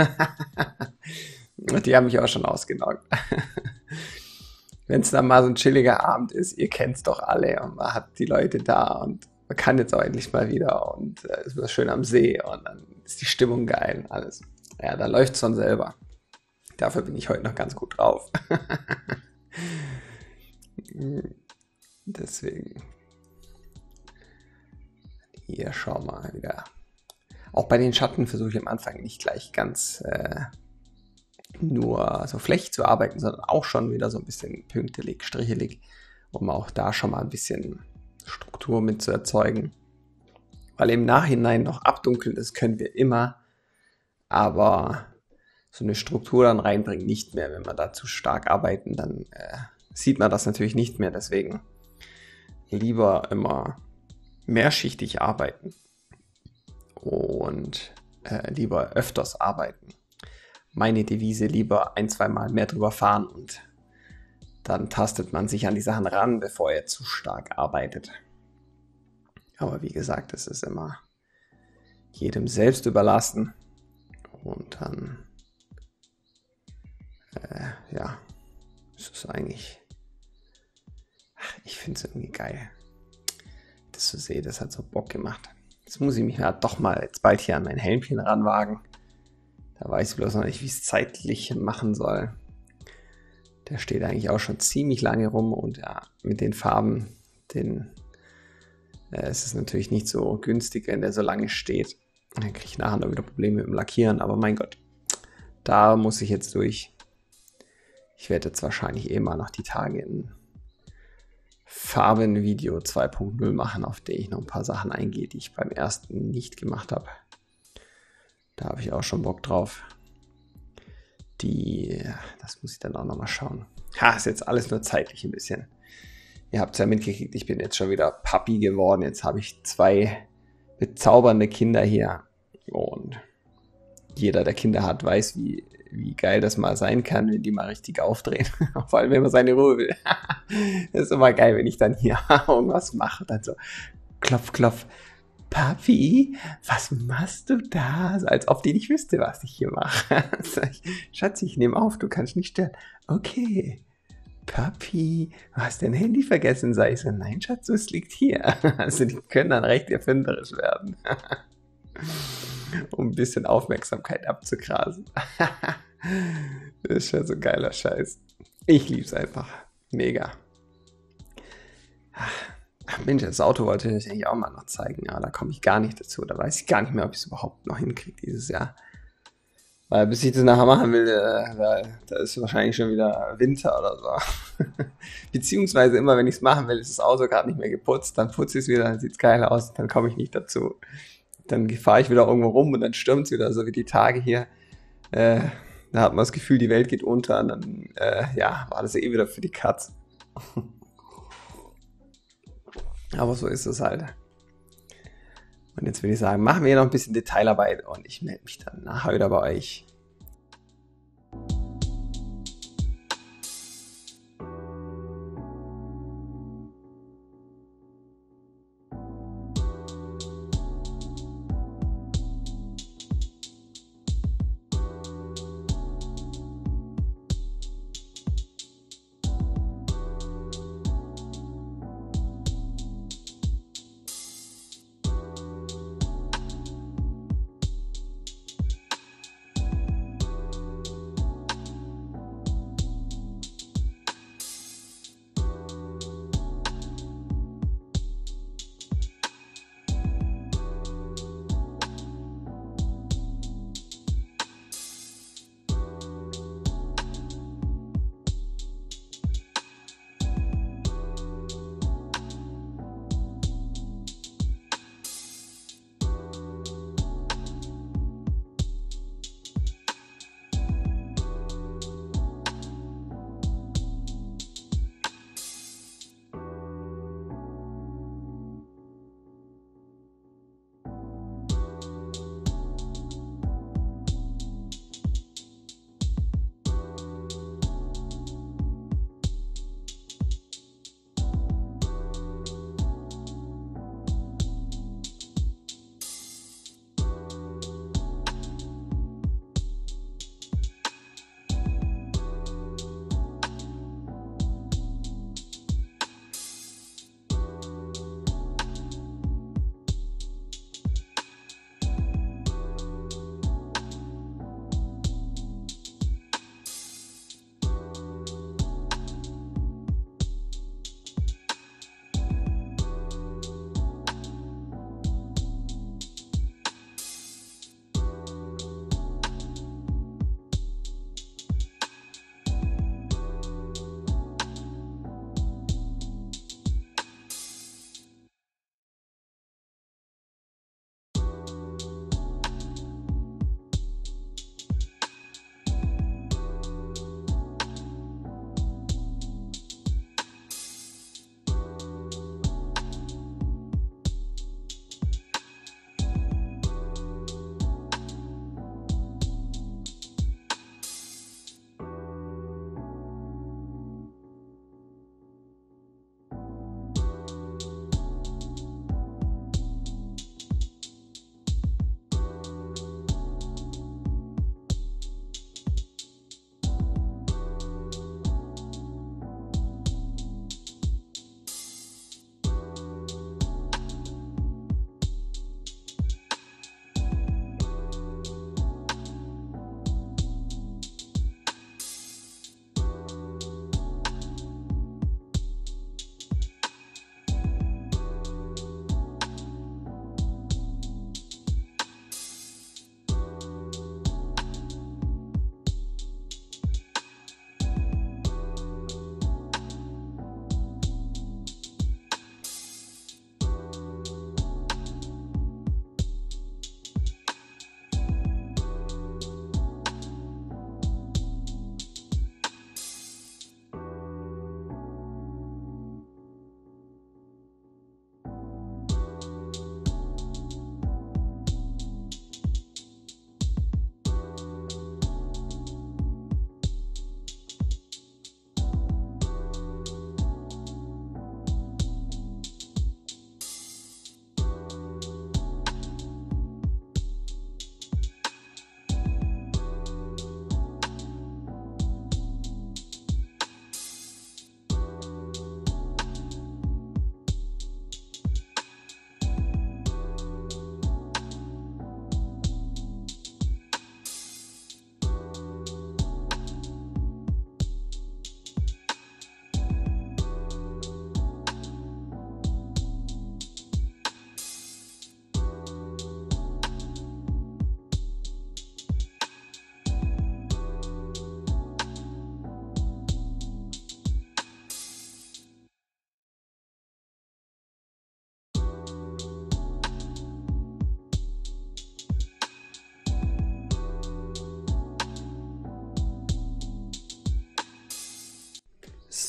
Die haben mich auch schon ausgenockt. Wenn es dann mal so ein chilliger Abend ist, ihr kennt es doch alle und man hat die Leute da und man kann jetzt auch endlich mal wieder und es wird schön am See und dann ist die Stimmung geil und alles. Ja, da läuft es von selber. Dafür bin ich heute noch ganz gut drauf. Deswegen. Hier schauen wir mal wieder. Auch bei den Schatten versuche ich am Anfang nicht gleich ganz nur so flächig zu arbeiten, sondern auch schon wieder so ein bisschen pünktelig, strichelig, um auch da schon mal ein bisschen Struktur mit zu erzeugen. Weil im Nachhinein noch abdunkeln, das können wir immer, aber so eine Struktur dann reinbringen nicht mehr. Wenn wir da zu stark arbeiten, dann sieht man das natürlich nicht mehr. Deswegen lieber immer mehrschichtig arbeiten und lieber öfters arbeiten. Meine Devise, lieber 1-2 Mal mehr drüber fahren und dann tastet man sich an die Sachen ran, bevor er zu stark arbeitet. Aber wie gesagt, es ist immer jedem selbst überlassen. Und dann, ja, es ist eigentlich, ich finde es irgendwie geil, das zu sehen. Das hat so Bock gemacht. Jetzt muss ich mich ja doch mal jetzt bald hier an mein Helmchen ranwagen. Da weiß ich bloß noch nicht, wie ich es zeitlich machen soll. Der steht eigentlich auch schon ziemlich lange rum und ja, mit den Farben, es ist natürlich nicht so günstig, wenn der so lange steht. Dann kriege ich nachher noch wieder Probleme mit dem Lackieren, aber mein Gott, da muss ich jetzt durch. Ich werde jetzt wahrscheinlich mal noch die Tage ein Farbenvideo 2.0 machen, auf dem ich noch ein paar Sachen eingehe, die ich beim ersten nicht gemacht habe. Da habe ich auch schon Bock drauf. Das muss ich dann auch nochmal schauen. Ist jetzt alles nur zeitlich ein bisschen. Ihr habt es ja mitgekriegt, ich bin jetzt schon wieder Papi geworden. Jetzt habe ich 2 bezaubernde Kinder hier. Und jeder, der Kinder hat, weiß, wie geil das mal sein kann, wenn die mal richtig aufdrehen. Vor allem, wenn man seine Ruhe will. Das ist immer geil, wenn ich dann hier irgendwas mache. Dann so, klopf, klopf. Papi, was machst du da? Also, als ob die nicht wüsste, was ich hier mache. Schatz, ich nehme auf, du kannst nicht stören. Okay. Papi, du hast dein Handy vergessen, sag ich so. Nein, Schatz, es liegt hier. Also die können dann recht erfinderisch werden. Um ein bisschen Aufmerksamkeit abzugrasen. Das ist schon so geiler Scheiß. Ich lieb's einfach. Mega. Ach Mensch, das Auto wollte ich eigentlich auch mal noch zeigen, aber da komme ich gar nicht dazu. Da weiß ich gar nicht mehr, ob ich es überhaupt noch hinkriege dieses Jahr. Weil bis ich das nachher machen will, da ist wahrscheinlich schon wieder Winter oder so. Beziehungsweise immer, wenn ich es machen will, ist das Auto gerade nicht mehr geputzt. Dann putze ich es wieder, dann sieht es geil aus, dann komme ich nicht dazu. Dann fahre ich wieder irgendwo rum und dann stürmt es wieder, so wie die Tage hier. Da hat man das Gefühl, die Welt geht unter und dann war das eh wieder für die Katz. Aber so ist es halt. Und jetzt würde ich sagen, machen wir noch ein bisschen Detailarbeit und ich melde mich dann nachher wieder bei euch.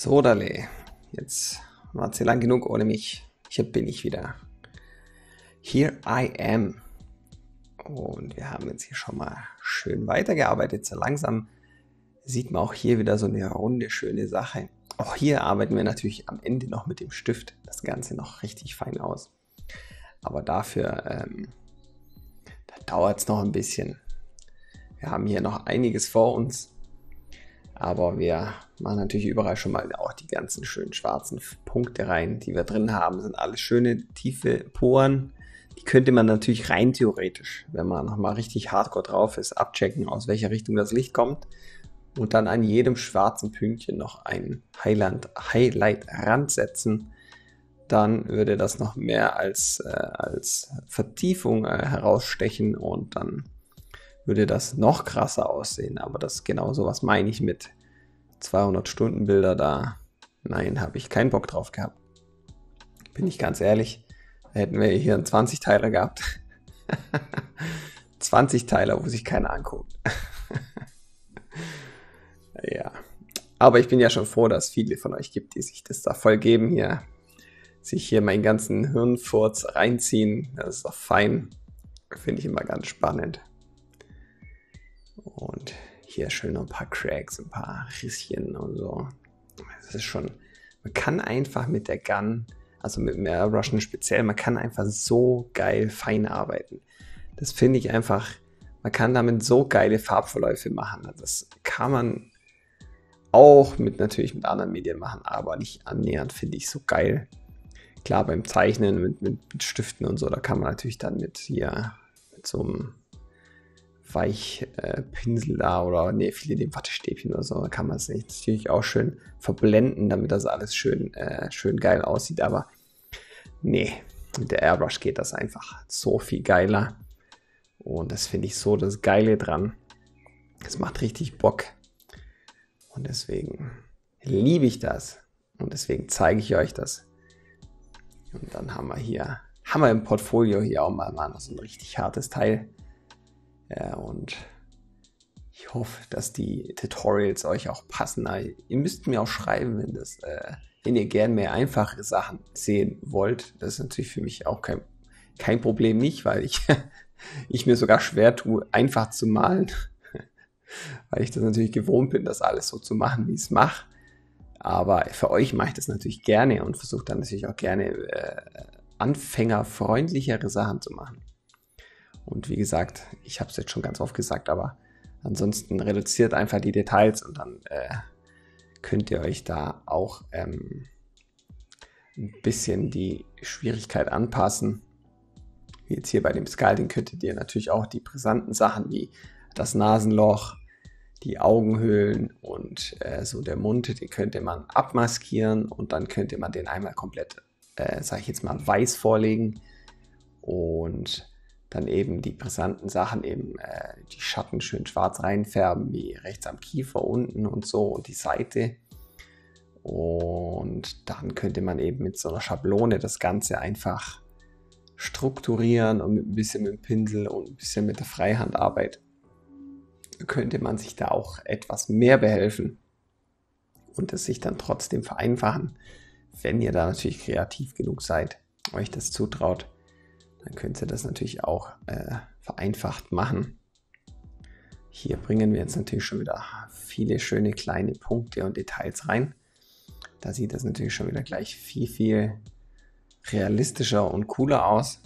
Sodale, jetzt war es lang genug ohne mich. Hier bin ich wieder. Here I am. Und wir haben jetzt hier schon mal schön weitergearbeitet. So langsam sieht man auch hier wieder so eine runde, schöne Sache. Auch hier arbeiten wir natürlich am Ende noch mit dem Stift das Ganze noch richtig fein aus. Aber dafür da dauert es noch ein bisschen. Wir haben hier noch einiges vor uns. Aber wir machen natürlich überall schon mal auch die ganzen schönen schwarzen Punkte rein, die wir drin haben. Das sind alles schöne, tiefe Poren. Die könnte man natürlich rein theoretisch, wenn man nochmal richtig hardcore drauf ist, abchecken, aus welcher Richtung das Licht kommt. Und dann an jedem schwarzen Pünktchen noch ein Highlight-Rand setzen. Dann würde das noch mehr als Vertiefung herausstechen und dann würde das noch krasser aussehen. Aber das genau so was meine ich mit 200-Stunden-Bilder da. Nein, habe ich keinen Bock drauf gehabt. Bin ich ganz ehrlich. Da hätten wir hier einen 20-Teiler gehabt. 20-Teiler, wo sich keiner anguckt. Ja. Aber ich bin ja schon froh, dass es viele von euch gibt, die sich das da voll geben hier. Sich hier meinen ganzen Hirnfurz reinziehen. Das ist doch fein. Finde ich immer ganz spannend. Und hier schön noch ein paar Cracks, ein paar Risschen und so. Das ist schon, man kann einfach mit der Gun, also mit dem Airbrushen speziell, man kann einfach so geil fein arbeiten. Das finde ich einfach, man kann damit so geile Farbverläufe machen. Das kann man auch natürlich mit anderen Medien machen, aber nicht annähernd, finde ich so geil. Klar, beim Zeichnen mit Stiften und so, da kann man natürlich dann mit so einem Weichpinsel da oder viele dem Wattestäbchen oder so, da kann man es natürlich auch schön verblenden, damit das alles schön geil aussieht, aber nee, mit der Airbrush geht das einfach so viel geiler und das finde ich so das Geile dran. Es macht richtig Bock und deswegen liebe ich das und deswegen zeige ich euch das. Und dann haben wir im Portfolio hier auch mal so ein richtig hartes Teil. Ja, und ich hoffe, dass die Tutorials euch auch passen. Ihr müsst mir auch schreiben, wenn ihr gerne mehr einfache Sachen sehen wollt. Das ist natürlich für mich auch kein Problem nicht, weil ich mir sogar schwer tue, einfach zu malen. Weil ich das natürlich gewohnt bin, das alles so zu machen, wie ich es mache. Aber für euch mache ich das natürlich gerne und versuche dann natürlich auch gerne anfängerfreundlichere Sachen zu machen. Und wie gesagt, ich habe es jetzt schon ganz oft gesagt, aber ansonsten reduziert einfach die Details und dann könnt ihr euch da auch ein bisschen die Schwierigkeit anpassen. Wie jetzt hier bei dem Scalding könntet ihr natürlich auch die brisanten Sachen wie das Nasenloch, die Augenhöhlen und so der Mund, den könnte man abmaskieren und dann könnte man den einmal komplett, sage ich jetzt mal, weiß vorlegen und dann eben die brisanten Sachen, eben die Schatten schön schwarz reinfärben, wie rechts am Kiefer unten und so und die Seite. Und dann könnte man eben mit so einer Schablone das Ganze einfach strukturieren und ein bisschen mit dem Pinsel und ein bisschen mit der Freihandarbeit könnte man sich da auch etwas mehr behelfen und es sich dann trotzdem vereinfachen, wenn ihr da natürlich kreativ genug seid, euch das zutraut. Dann könnt ihr das natürlich auch vereinfacht machen. Hier bringen wir jetzt natürlich schon wieder viele schöne kleine Punkte und Details rein. Da sieht das natürlich schon wieder gleich viel realistischer und cooler aus.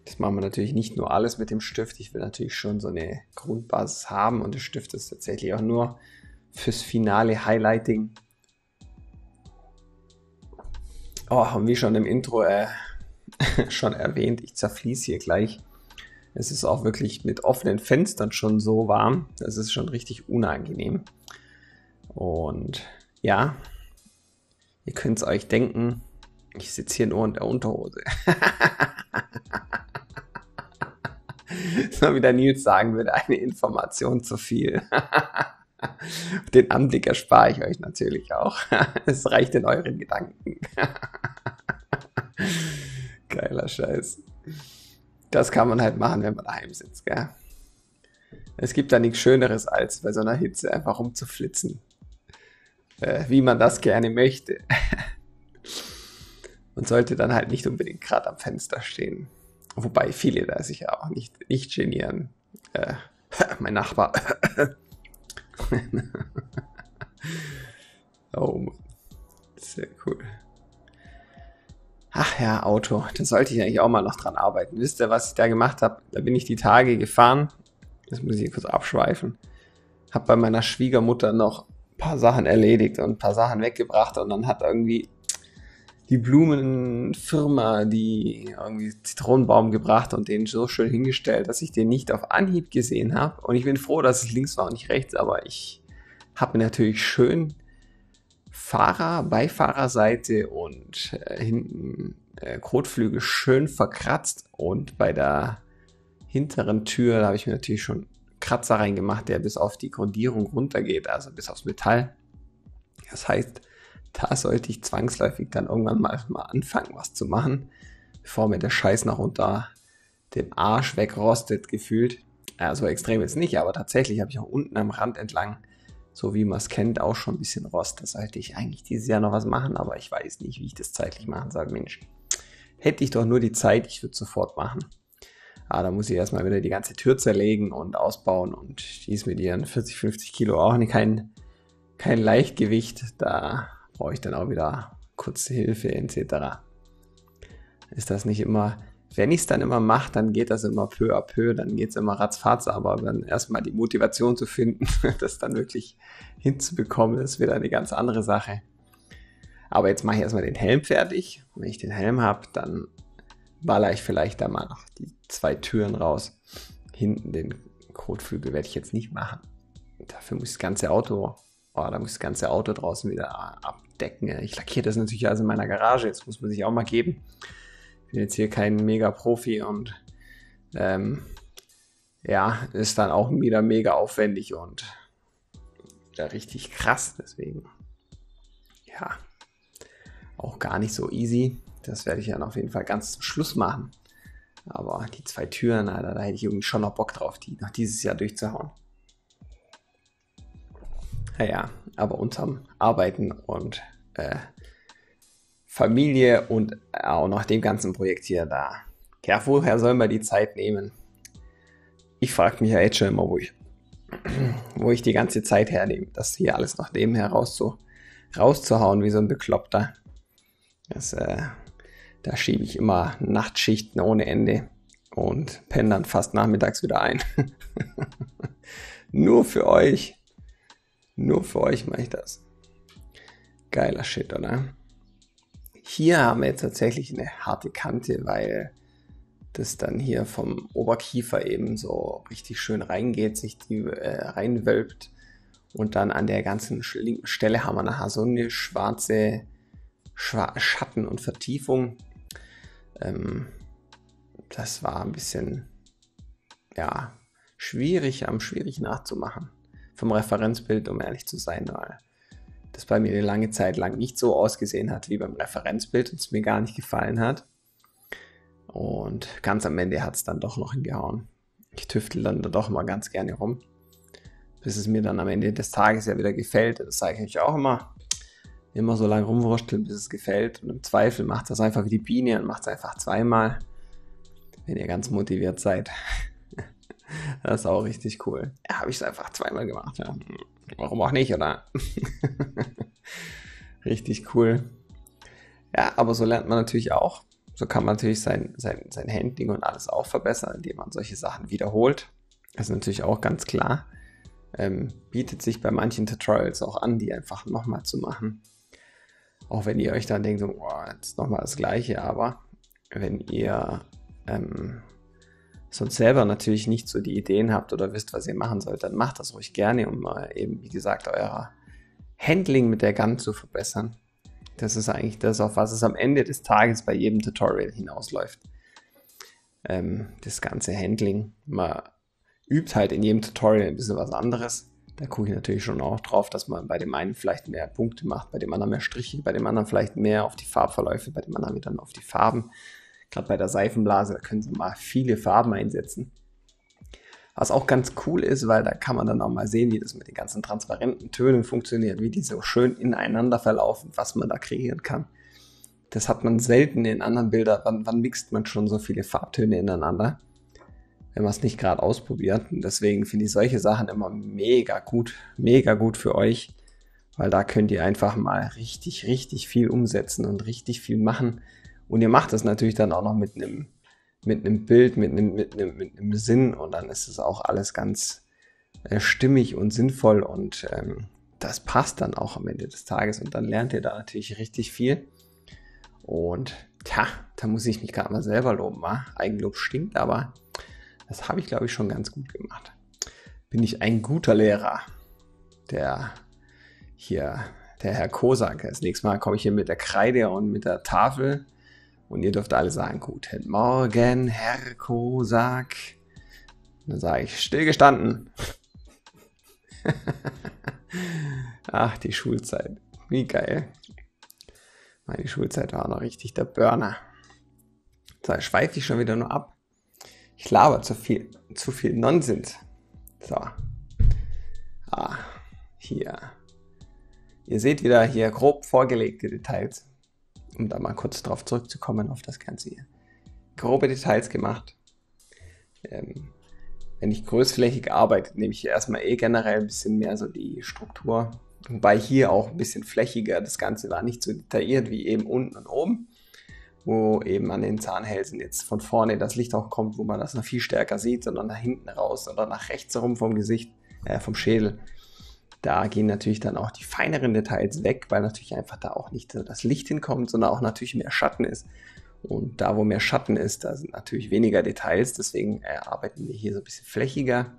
Das machen wir natürlich nicht nur alles mit dem Stift. Ich will natürlich schon so eine Grundbasis haben und der Stift ist tatsächlich auch nur fürs finale Highlighting. Oh, und wie schon im Intro schon erwähnt, ich zerfließe hier gleich. Es ist auch wirklich mit offenen Fenstern schon so warm. Das ist schon richtig unangenehm. Und ja, ihr könnt es euch denken, ich sitze hier nur in der Unterhose. So wie der Nils sagen würde, eine Information zu viel. Den Anblick erspare ich euch natürlich auch. Es reicht in euren Gedanken. Geiler Scheiß. Das kann man halt machen, wenn man daheim sitzt, gell? Es gibt da nichts Schöneres, als bei so einer Hitze einfach rumzuflitzen. wie man das gerne möchte. Man sollte dann halt nicht unbedingt gerade am Fenster stehen. Wobei viele da sich ja auch nicht genieren. Mein Nachbar. Oh Mann. Sehr cool. Ach ja, Auto. Da sollte ich eigentlich auch mal noch dran arbeiten. Wisst ihr, was ich da gemacht habe? Da bin ich die Tage gefahren. Das muss ich kurz abschweifen. Habe bei meiner Schwiegermutter noch ein paar Sachen erledigt und ein paar Sachen weggebracht. Und dann hat irgendwie die Blumenfirma die irgendwie Zitronenbaum gebracht und den so schön hingestellt, dass ich den nicht auf Anhieb gesehen habe. Und ich bin froh, dass es links war und nicht rechts. Aber ich habe natürlich schön Beifahrerseite und hinten Kotflügel schön verkratzt. Und bei der hinteren Tür habe ich mir natürlich schon Kratzer reingemacht, der bis auf die Grundierung runtergeht, also bis aufs Metall. Das heißt, da sollte ich zwangsläufig dann irgendwann mal anfangen, was zu machen, bevor mir der Scheiß noch unter dem Arsch wegrostet, gefühlt. Also extrem jetzt nicht, aber tatsächlich habe ich auch unten am Rand entlang, so wie man es kennt, auch schon ein bisschen Rost. Da sollte ich eigentlich dieses Jahr noch was machen, aber ich weiß nicht, wie ich das zeitlich machen soll. Mensch, hätte ich doch nur die Zeit, ich würde es sofort machen. Aber da muss ich erstmal wieder die ganze Tür zerlegen und ausbauen und die ist mit ihren 40, 50 Kilo auch kein Leichtgewicht. Da brauche ich dann auch wieder kurze Hilfe etc. Ist das nicht immer, wenn ich es dann immer mache, dann geht das immer peu à peu, dann geht es immer ratzfatz, aber dann erstmal die Motivation zu finden, das dann wirklich hinzubekommen, ist wieder eine ganz andere Sache. Aber jetzt mache ich erstmal den Helm fertig. Wenn ich den Helm habe, dann baller ich vielleicht da mal noch die 2 Türen raus. Hinten den Kotflügel werde ich jetzt nicht machen. Dafür muss das ganze Auto draußen wieder abdecken. Ich lackiere das natürlich also in meiner Garage. Jetzt muss man sich auch mal geben. Ich bin jetzt hier kein Mega-Profi und ist dann auch wieder mega aufwendig und ja, richtig krass. Deswegen auch gar nicht so easy. Das werde ich dann auf jeden Fall ganz zum Schluss machen. Aber die 2 Türen, Alter, da hätte ich irgendwie schon noch Bock drauf, die noch dieses Jahr durchzuhauen. Naja, aber unterm Arbeiten und Familie und auch noch dem ganzen Projekt hier da. Ja, woher soll man die Zeit nehmen? Ich frage mich ja jetzt schon immer, wo ich die ganze Zeit hernehme, das hier alles noch nebenher rauszuhauen wie so ein Bekloppter. Da schiebe ich immer Nachtschichten ohne Ende und penne dann fast nachmittags wieder ein. Nur für euch. Nur für euch mache ich das. Geiler Shit, oder? Hier haben wir jetzt tatsächlich eine harte Kante, weil das dann hier vom Oberkiefer eben so richtig schön reingeht, sich die reinwölbt. Und dann an der ganzen linken Stelle haben wir nachher so eine schwarze Schatten und Vertiefung. Das war ein bisschen schwierig nachzumachen vom Referenzbild, um ehrlich zu sein, weil das bei mir eine lange Zeit lang nicht so ausgesehen hat wie beim Referenzbild und es mir gar nicht gefallen hat. Und ganz am Ende hat es dann doch noch hingehauen. Ich tüftel dann da doch mal ganz gerne rum, bis es mir dann am Ende des Tages ja wieder gefällt. Das sage ich euch auch immer so lange rumwursteln, bis es gefällt. Und im Zweifel macht das einfach wie die Biene und macht es einfach 2-mal, wenn ihr ganz motiviert seid. Das ist auch richtig cool. Ja, habe ich es einfach 2-mal gemacht. Ja. Warum auch nicht, oder? Richtig cool. Ja, aber so lernt man natürlich auch. So kann man natürlich sein Handling und alles auch verbessern, indem man solche Sachen wiederholt. Das ist natürlich auch ganz klar. Bietet sich bei manchen Tutorials auch an, die einfach nochmal zu machen. Auch wenn ihr euch dann denkt, so, jetzt nochmal das Gleiche, aber wenn ihr sonst selber natürlich nicht so die Ideen habt oder wisst, was ihr machen sollt, dann macht das ruhig gerne, um eben, wie gesagt, euer Handling mit der Gun zu verbessern. Das ist eigentlich das, auf was es am Ende des Tages bei jedem Tutorial hinausläuft. Das ganze Handling. Man übt halt in jedem Tutorial ein bisschen was anderes. Da gucke ich natürlich schon auch drauf, dass man bei dem einen vielleicht mehr Punkte macht, bei dem anderen mehr Striche, bei dem anderen vielleicht mehr auf die Farbverläufe, bei dem anderen wieder auf die Farben. Gerade bei der Seifenblase, da können Sie mal viele Farben einsetzen. Was auch ganz cool ist, weil da kann man dann auch mal sehen, wie das mit den ganzen transparenten Tönen funktioniert, wie die so schön ineinander verlaufen, was man da kreieren kann. Das hat man selten in anderen Bildern. Wann mixt man schon so viele Farbtöne ineinander, wenn man es nicht gerade ausprobiert? Und deswegen finde ich solche Sachen immer mega gut für euch, weil da könnt ihr einfach mal richtig, richtig viel umsetzen und richtig viel machen. Und ihr macht das natürlich dann auch noch mit einem Bild, mit einem Sinn, und dann ist es auch alles ganz stimmig und sinnvoll, und das passt dann auch am Ende des Tages, und dann lernt ihr da natürlich richtig viel. Und tja, da muss ich mich gerade mal selber loben. Eigenlob stinkt, aber das habe ich, glaube ich, schon ganz gut gemacht. Bin ich ein guter Lehrer, der Herr Kosak. Das nächste Mal komme ich hier mit der Kreide und mit der Tafel. Und ihr dürft alle sagen, guten Morgen, Herr Kosak. Und dann sage ich, stillgestanden. Ach, die Schulzeit. Wie geil. Meine Schulzeit war auch noch richtig der Burner. So, schweife ich schon wieder nur ab. Ich laber zu viel Nonsens. So. Hier. Ihr seht wieder hier grob vorgelegte Details. Um da mal kurz drauf zurückzukommen auf das Ganze hier. Grobe Details gemacht. Wenn ich großflächig arbeite, nehme ich erstmal generell ein bisschen mehr so die Struktur. Wobei hier auch ein bisschen flächiger. Das Ganze war nicht so detailliert wie eben unten und oben, wo eben an den Zahnhälsen jetzt von vorne das Licht auch kommt, wo man das noch viel stärker sieht, sondern nach hinten raus oder nach rechts herum vom Gesicht, vom Schädel. Da gehen natürlich dann auch die feineren Details weg, weil natürlich einfach da auch nicht so das Licht hinkommt, sondern auch natürlich mehr Schatten ist. Und da, wo mehr Schatten ist, da sind natürlich weniger Details. Deswegen arbeiten wir hier so ein bisschen flächiger.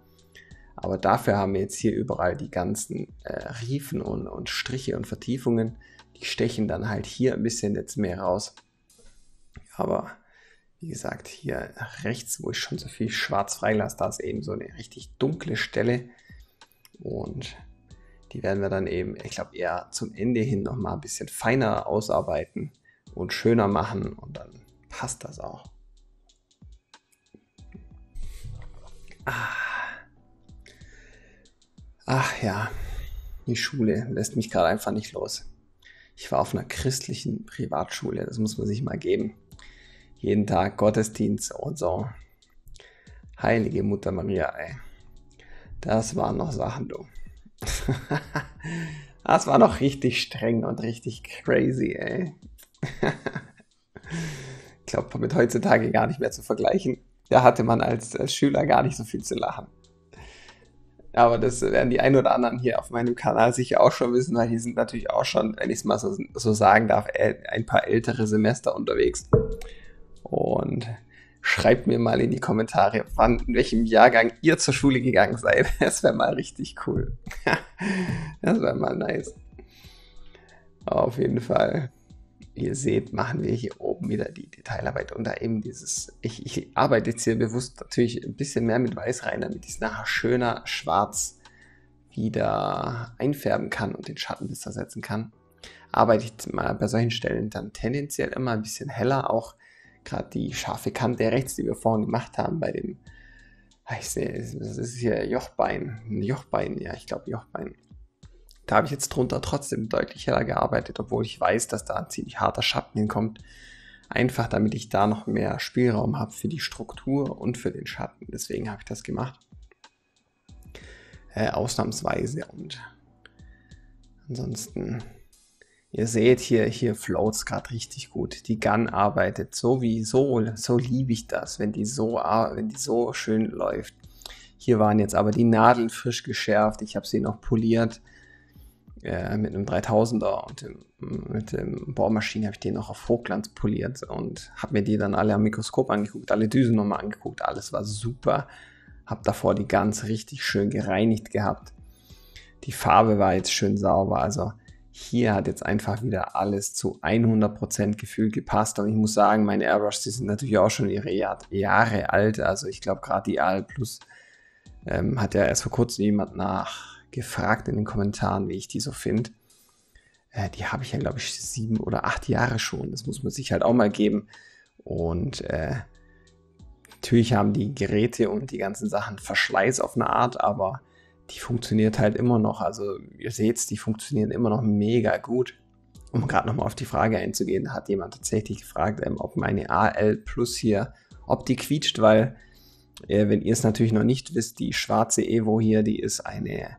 Aber dafür haben wir jetzt hier überall die ganzen Riefen und Striche und Vertiefungen. Die stechen dann halt hier ein bisschen jetzt mehr raus. Aber wie gesagt, hier rechts, wo ich schon so viel schwarz freilasse, da ist eben so eine richtig dunkle Stelle. Und die werden wir dann eben, ich glaube, eher zum Ende hin nochmal ein bisschen feiner ausarbeiten und schöner machen, und dann passt das auch. Ach ja, die Schule lässt mich gerade einfach nicht los. Ich war auf einer christlichen Privatschule, das muss man sich mal geben. Jeden Tag Gottesdienst und so. Heilige Mutter Maria, ey. Das waren noch Sachen, du. Das war noch richtig streng und richtig crazy, ey. Ich glaube, mit heutzutage gar nicht mehr zu vergleichen. Da hatte man als Schüler gar nicht so viel zu lachen. Aber das werden die ein oder anderen hier auf meinem Kanal sicher auch schon wissen, weil die sind natürlich auch schon, wenn ich es mal so sagen darf, ein paar ältere Semester unterwegs. Und schreibt mir mal in die Kommentare, in welchem Jahrgang ihr zur Schule gegangen seid. Das wäre mal richtig cool. Das wäre mal nice. Auf jeden Fall, ihr seht, machen wir hier oben wieder die Detailarbeit. Und da eben ich arbeite jetzt hier bewusst natürlich ein bisschen mehr mit Weiß rein, damit ich es nachher schöner schwarz wieder einfärben kann und den Schatten besser setzen kann. Arbeite ich mal bei solchen Stellen dann tendenziell immer ein bisschen heller, auch gerade die scharfe Kante rechts, die wir vorhin gemacht haben bei dem, ich sehe, das ist hier Jochbein, ja, ich glaube Jochbein. Da habe ich jetzt drunter trotzdem deutlich heller gearbeitet, obwohl ich weiß, dass da ein ziemlich harter Schatten hinkommt. Einfach damit ich da noch mehr Spielraum habe für die Struktur und für den Schatten. Deswegen habe ich das gemacht. Ausnahmsweise. Und ansonsten, ihr seht hier float es gerade richtig gut. Die Gun arbeitet so liebe ich das, wenn die so schön läuft. Hier waren jetzt aber die Nadeln frisch geschärft. Ich habe sie noch poliert. Mit einem 3000er und mit dem Bohrmaschine habe ich den noch auf Hochglanz poliert und habe mir die dann alle am Mikroskop angeguckt, alle Düsen nochmal angeguckt, alles war super. Habe davor die ganz richtig schön gereinigt gehabt. Die Farbe war jetzt schön sauber, also hier hat jetzt einfach wieder alles zu 100% gefühlt gepasst, und ich muss sagen, meine Airbrushes, die sind natürlich auch schon ihre Jahre alt, also ich glaube gerade die AL Plus hat ja erst vor kurzem jemand gefragt in den Kommentaren, wie ich die so finde. Die habe ich ja, glaube ich, 7 oder 8 Jahre schon. Das muss man sich halt auch mal geben. Und Natürlich haben die Geräte und die ganzen Sachen Verschleiß auf eine Art, aber die funktioniert halt immer noch. Also ihr seht, die funktionieren immer noch mega gut. Um gerade nochmal auf die Frage einzugehen, hat jemand tatsächlich gefragt, ob meine AL Plus hier, ob die quietscht, weil, wenn ihr es natürlich noch nicht wisst, die schwarze Evo hier, die ist eine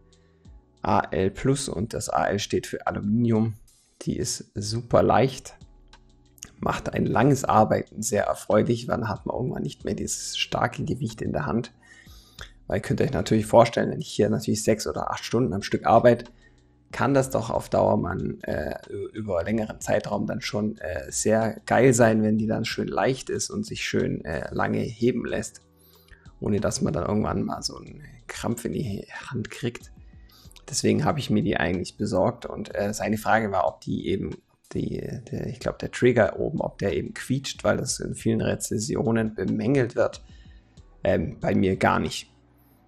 AL Plus und das AL steht für Aluminium. Die ist super leicht, macht ein langes Arbeiten sehr erfreulich, dann hat man irgendwann nicht mehr dieses starke Gewicht in der Hand. Weil ihr könnt euch natürlich vorstellen, wenn ich hier natürlich 6 oder 8 Stunden am Stück arbeite, kann das doch auf Dauer über längeren Zeitraum dann schon sehr geil sein, wenn die dann schön leicht ist und sich schön lange heben lässt, ohne dass man dann irgendwann mal so einen Krampf in die Hand kriegt. Deswegen habe ich mir die eigentlich besorgt und seine Frage war, ob die eben, ich glaube der Trigger oben, ob der eben quietscht, weil das in vielen Rezensionen bemängelt wird. Bei mir gar nicht.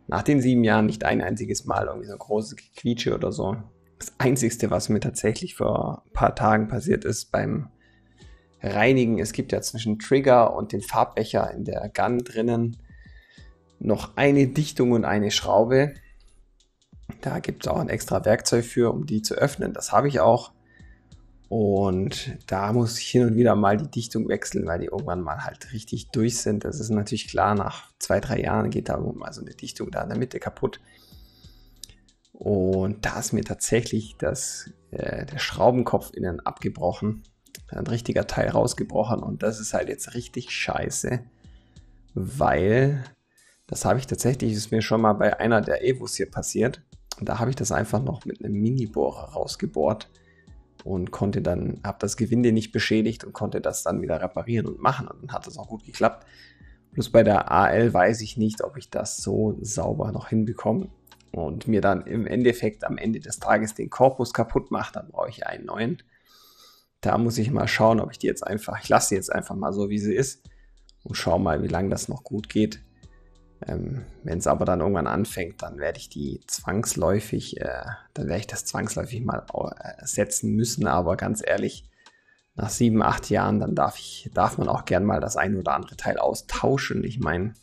Nach den 7 Jahren nicht ein einziges Mal irgendwie so ein großes Gequietsche oder so. Das Einzige, was mir tatsächlich vor ein paar Tagen passiert ist beim Reinigen, es gibt ja zwischen Trigger und den Farbbecher in der Gun drinnen noch eine Dichtung und eine Schraube. Da gibt es auch ein extra Werkzeug für, um die zu öffnen. Das habe ich auch. Und da muss ich hin und wieder mal die Dichtung wechseln, weil die irgendwann mal halt richtig durch sind. Das ist natürlich klar, nach 2, 3 Jahren geht da mal so eine Dichtung da in der Mitte kaputt. Und da ist mir tatsächlich der Schraubenkopf innen abgebrochen. Ein richtiger Teil rausgebrochen und das ist halt jetzt richtig scheiße, weil das habe ich tatsächlich, ist mir schon mal bei einer der Evos hier passiert. Und da habe ich das einfach noch mit einem Mini-Bohrer rausgebohrt und habe das Gewinde nicht beschädigt und konnte das dann wieder reparieren und machen und dann hat das auch gut geklappt. Bloß bei der AL weiß ich nicht, ob ich das so sauber noch hinbekomme und mir dann im Endeffekt am Ende des Tages den Korpus kaputt macht, dann brauche ich einen neuen. Da muss ich mal schauen, ob ich ich lasse die jetzt einfach mal so, wie sie ist und schaue mal, wie lange das noch gut geht. Wenn es aber dann irgendwann anfängt, dann werde ich das zwangsläufig mal ersetzen müssen, aber ganz ehrlich, nach 7, 8 Jahren, dann darf man auch gern mal das ein oder andere Teil austauschen. Ich meine,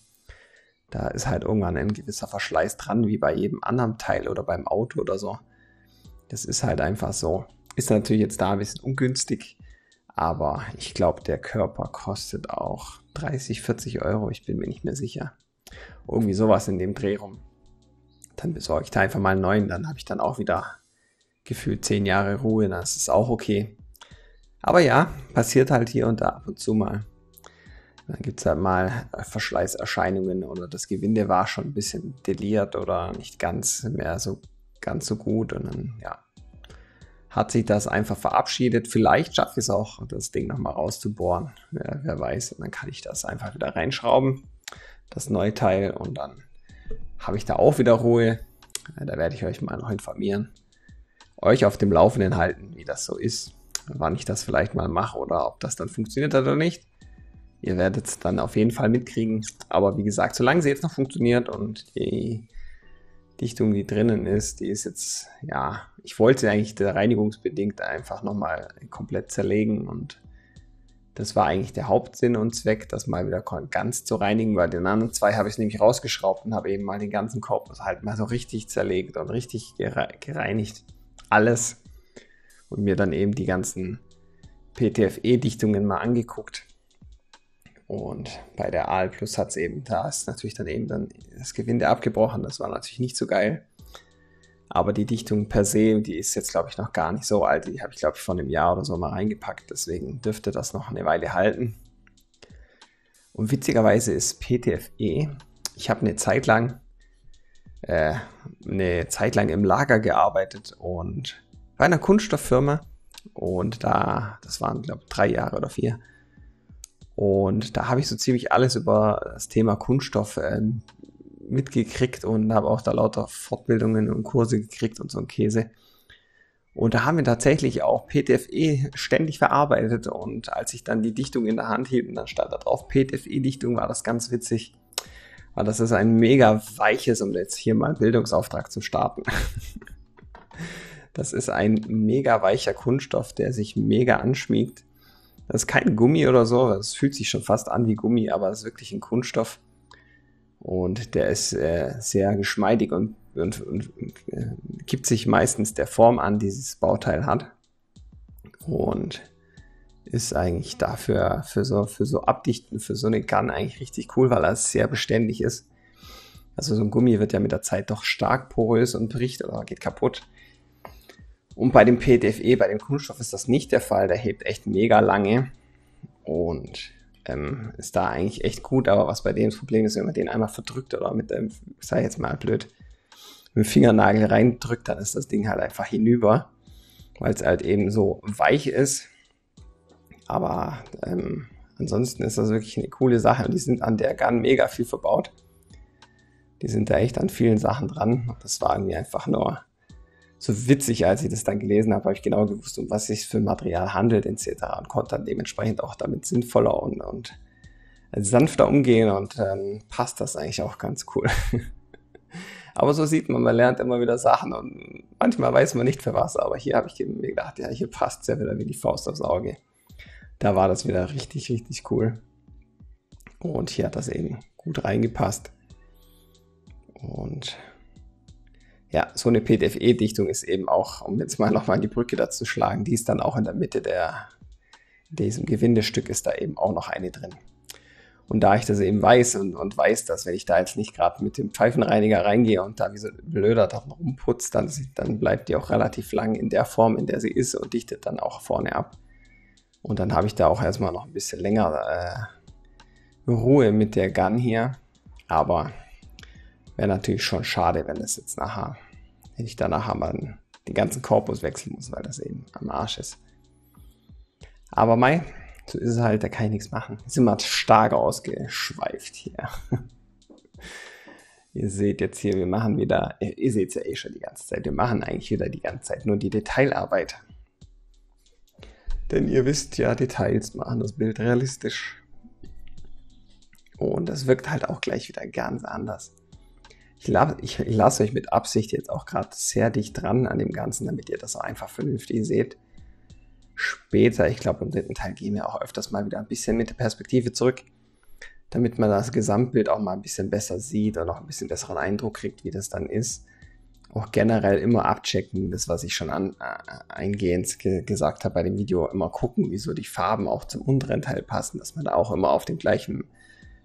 da ist halt irgendwann ein gewisser Verschleiß dran, wie bei jedem anderen Teil oder beim Auto oder so. Das ist halt einfach so. Ist natürlich jetzt da ein bisschen ungünstig, aber ich glaube, der Körper kostet auch 30, 40 Euro, ich bin mir nicht mehr sicher. Irgendwie sowas in dem Dreh rum. Dann besorge ich da einfach mal einen neuen, dann habe ich dann auch wieder gefühlt 10 Jahre Ruhe, dann ist es auch okay. Aber ja, passiert halt hier und da ab und zu mal. Dann gibt es halt mal Verschleißerscheinungen oder das Gewinde war schon ein bisschen deliert oder nicht ganz so gut und dann, ja, hat sich das einfach verabschiedet. Vielleicht schaffe ich es auch, das Ding nochmal rauszubohren. Wer weiß, und dann kann ich das einfach wieder reinschrauben, das neue Teil, und dann habe ich da auch wieder Ruhe. Da werde ich euch mal noch informieren, euch auf dem Laufenden halten, wie das so ist, wann ich das vielleicht mal mache oder ob das dann funktioniert hat oder nicht. Ihr werdet es dann auf jeden Fall mitkriegen. Aber wie gesagt, solange sie jetzt noch funktioniert und die Dichtung, die drinnen ist, die ist jetzt, ja, ich wollte sie eigentlich reinigungsbedingt einfach nochmal komplett zerlegen und das war eigentlich der Hauptsinn und Zweck, das mal wieder ganz zu reinigen, weil den anderen 2 habe ich nämlich rausgeschraubt und habe eben mal den ganzen Korpus halt mal so richtig zerlegt und richtig gereinigt. Alles. Und mir dann eben die ganzen PTFE-Dichtungen mal angeguckt. Und bei der AL Plus hat es eben, da ist natürlich dann das Gewinde abgebrochen. Das war natürlich nicht so geil. Aber die Dichtung per se, die ist jetzt, glaube ich, noch gar nicht so alt. Die habe ich, glaube ich, vor einem Jahr oder so mal reingepackt. Deswegen dürfte das noch eine Weile halten. Und witzigerweise ist PTFE, ich habe eine Zeit lang im Lager gearbeitet und bei einer Kunststofffirma. Und das waren, glaube ich, 3 Jahre oder 4. Und da habe ich so ziemlich alles über das Thema Kunststoff mitgekriegt und habe auch da lauter Fortbildungen und Kurse gekriegt und so ein Käse. Und da haben wir tatsächlich auch PTFE ständig verarbeitet. Und als ich dann die Dichtung in der Hand hielt und dann stand da drauf PTFE-Dichtung, war das ganz witzig. Weil das ist ein mega weiches, um jetzt hier mal einen Bildungsauftrag zu starten. Das ist ein mega weicher Kunststoff, der sich mega anschmiegt. Das ist kein Gummi oder so, es fühlt sich schon fast an wie Gummi, aber es ist wirklich ein Kunststoff. Und der ist sehr geschmeidig und gibt sich meistens der Form an, die dieses Bauteil hat. Und ist eigentlich dafür für so Abdichten, für so eine Gun eigentlich richtig cool, weil er sehr beständig ist. Also so ein Gummi wird ja mit der Zeit doch stark porös und bricht oder geht kaputt. Und bei dem PTFE, bei dem Kunststoff ist das nicht der Fall. Der hebt echt mega lange und ist da eigentlich echt gut. Aber was bei dem das Problem ist, wenn man den einmal verdrückt oder mit dem, sag ich jetzt mal blöd, mit dem Fingernagel reindrückt, dann ist das Ding halt einfach hinüber, weil es halt eben so weich ist. Aber ansonsten ist das wirklich eine coole Sache und die sind an der Gun mega viel verbaut. Die sind da echt an vielen Sachen dran. Und das war irgendwie einfach nur so witzig, als ich das dann gelesen habe ich genau gewusst, um was es sich für Material handelt etc. und konnte dann dementsprechend auch damit sinnvoller und sanfter umgehen und passt das eigentlich auch ganz cool. Aber so sieht man lernt immer wieder Sachen und manchmal weiß man nicht für was, aber hier habe ich mir gedacht, ja, hier passt es ja wieder wie die Faust aufs Auge. Da war das wieder richtig, richtig cool. Und hier hat das eben gut reingepasst. Und ja, so eine PTFE-Dichtung ist eben auch, um jetzt mal nochmal die Brücke dazu zu schlagen, die ist dann auch in der Mitte diesem Gewindestück ist da eben auch noch eine drin. Und da ich das eben weiß und weiß, dass wenn ich da jetzt nicht gerade mit dem Pfeifenreiniger reingehe und da wie so ein Blöder dran rumputze, dann bleibt die auch relativ lang in der Form, in der sie ist und dichtet dann auch vorne ab. Und dann habe ich da auch erstmal noch ein bisschen länger Ruhe mit der Gun hier. Aber wäre natürlich schon schade, wenn das jetzt wenn ich danach mal den ganzen Korpus wechseln muss, weil das eben am Arsch ist. Aber so ist es halt, da kann ich nichts machen. Jetzt sind wir stark ausgeschweift hier. Ihr seht jetzt hier, wir machen wieder, ihr seht es ja eh schon die ganze Zeit, wir machen eigentlich wieder die ganze Zeit nur die Detailarbeit. Denn ihr wisst ja, Details machen das Bild realistisch. Und das wirkt halt auch gleich wieder ganz anders. Ich lasse euch mit Absicht jetzt auch gerade sehr dicht dran an dem Ganzen, damit ihr das auch einfach vernünftig seht. Später, ich glaube im 3. Teil, gehen wir auch öfters mal wieder ein bisschen mit der Perspektive zurück, damit man das Gesamtbild auch mal ein bisschen besser sieht und auch ein bisschen besseren Eindruck kriegt, wie das dann ist. Auch generell immer abchecken, das was ich schon eingehend gesagt habe bei dem Video, immer gucken, wie so die Farben auch zum unteren Teil passen, dass man da auch immer auf dem gleichen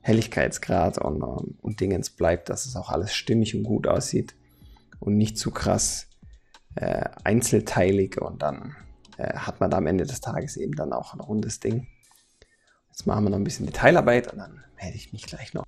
Helligkeitsgrad und Dingens bleibt, dass es auch alles stimmig und gut aussieht und nicht zu krass einzelteilig und dann hat man da am Ende des Tages eben dann auch ein rundes Ding. Jetzt machen wir noch ein bisschen Detailarbeit und dann melde ich mich gleich noch.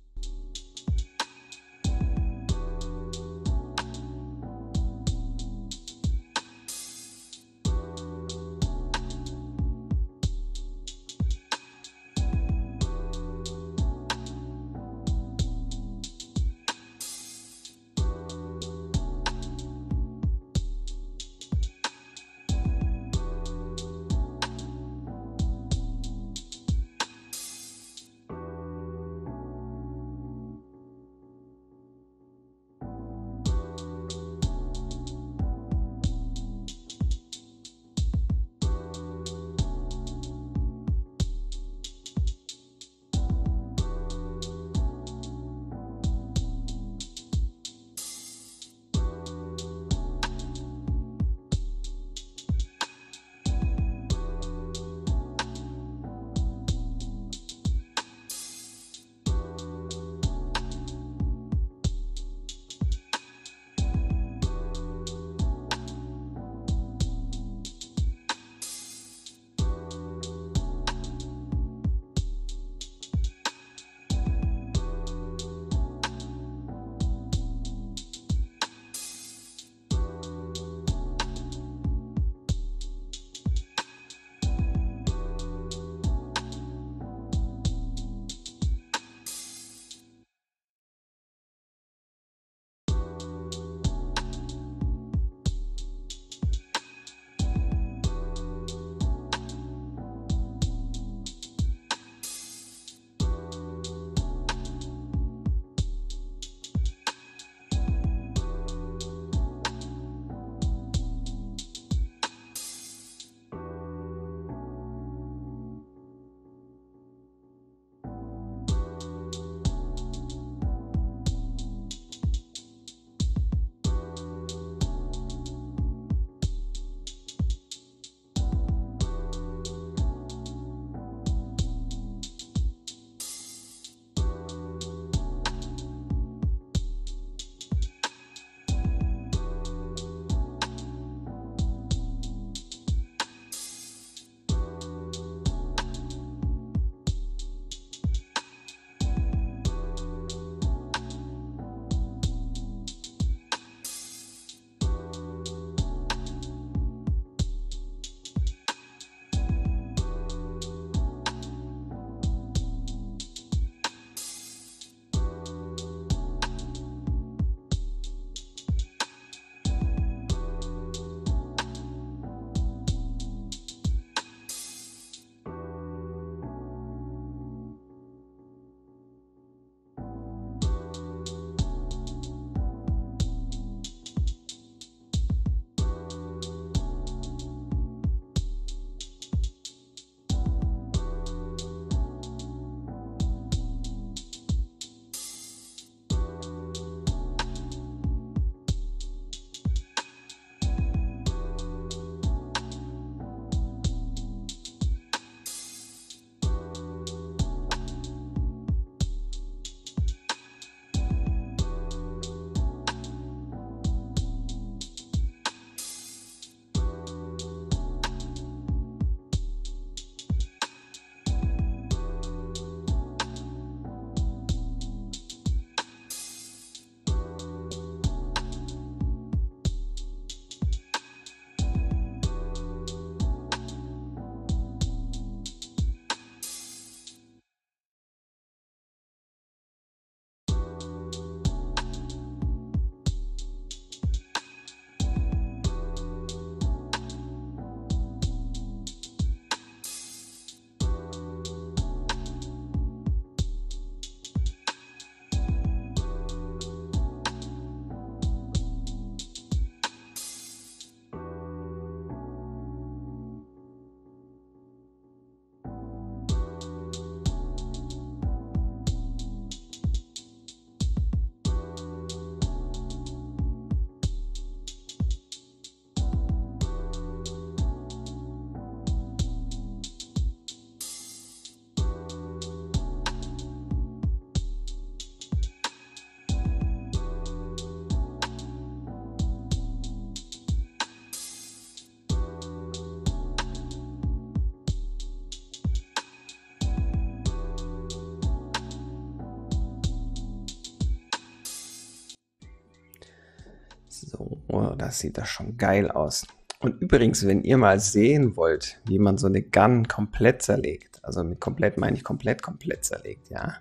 So, das sieht doch schon geil aus. Und übrigens, wenn ihr mal sehen wollt, wie man so eine Gun komplett zerlegt, also mit komplett meine ich komplett zerlegt, ja,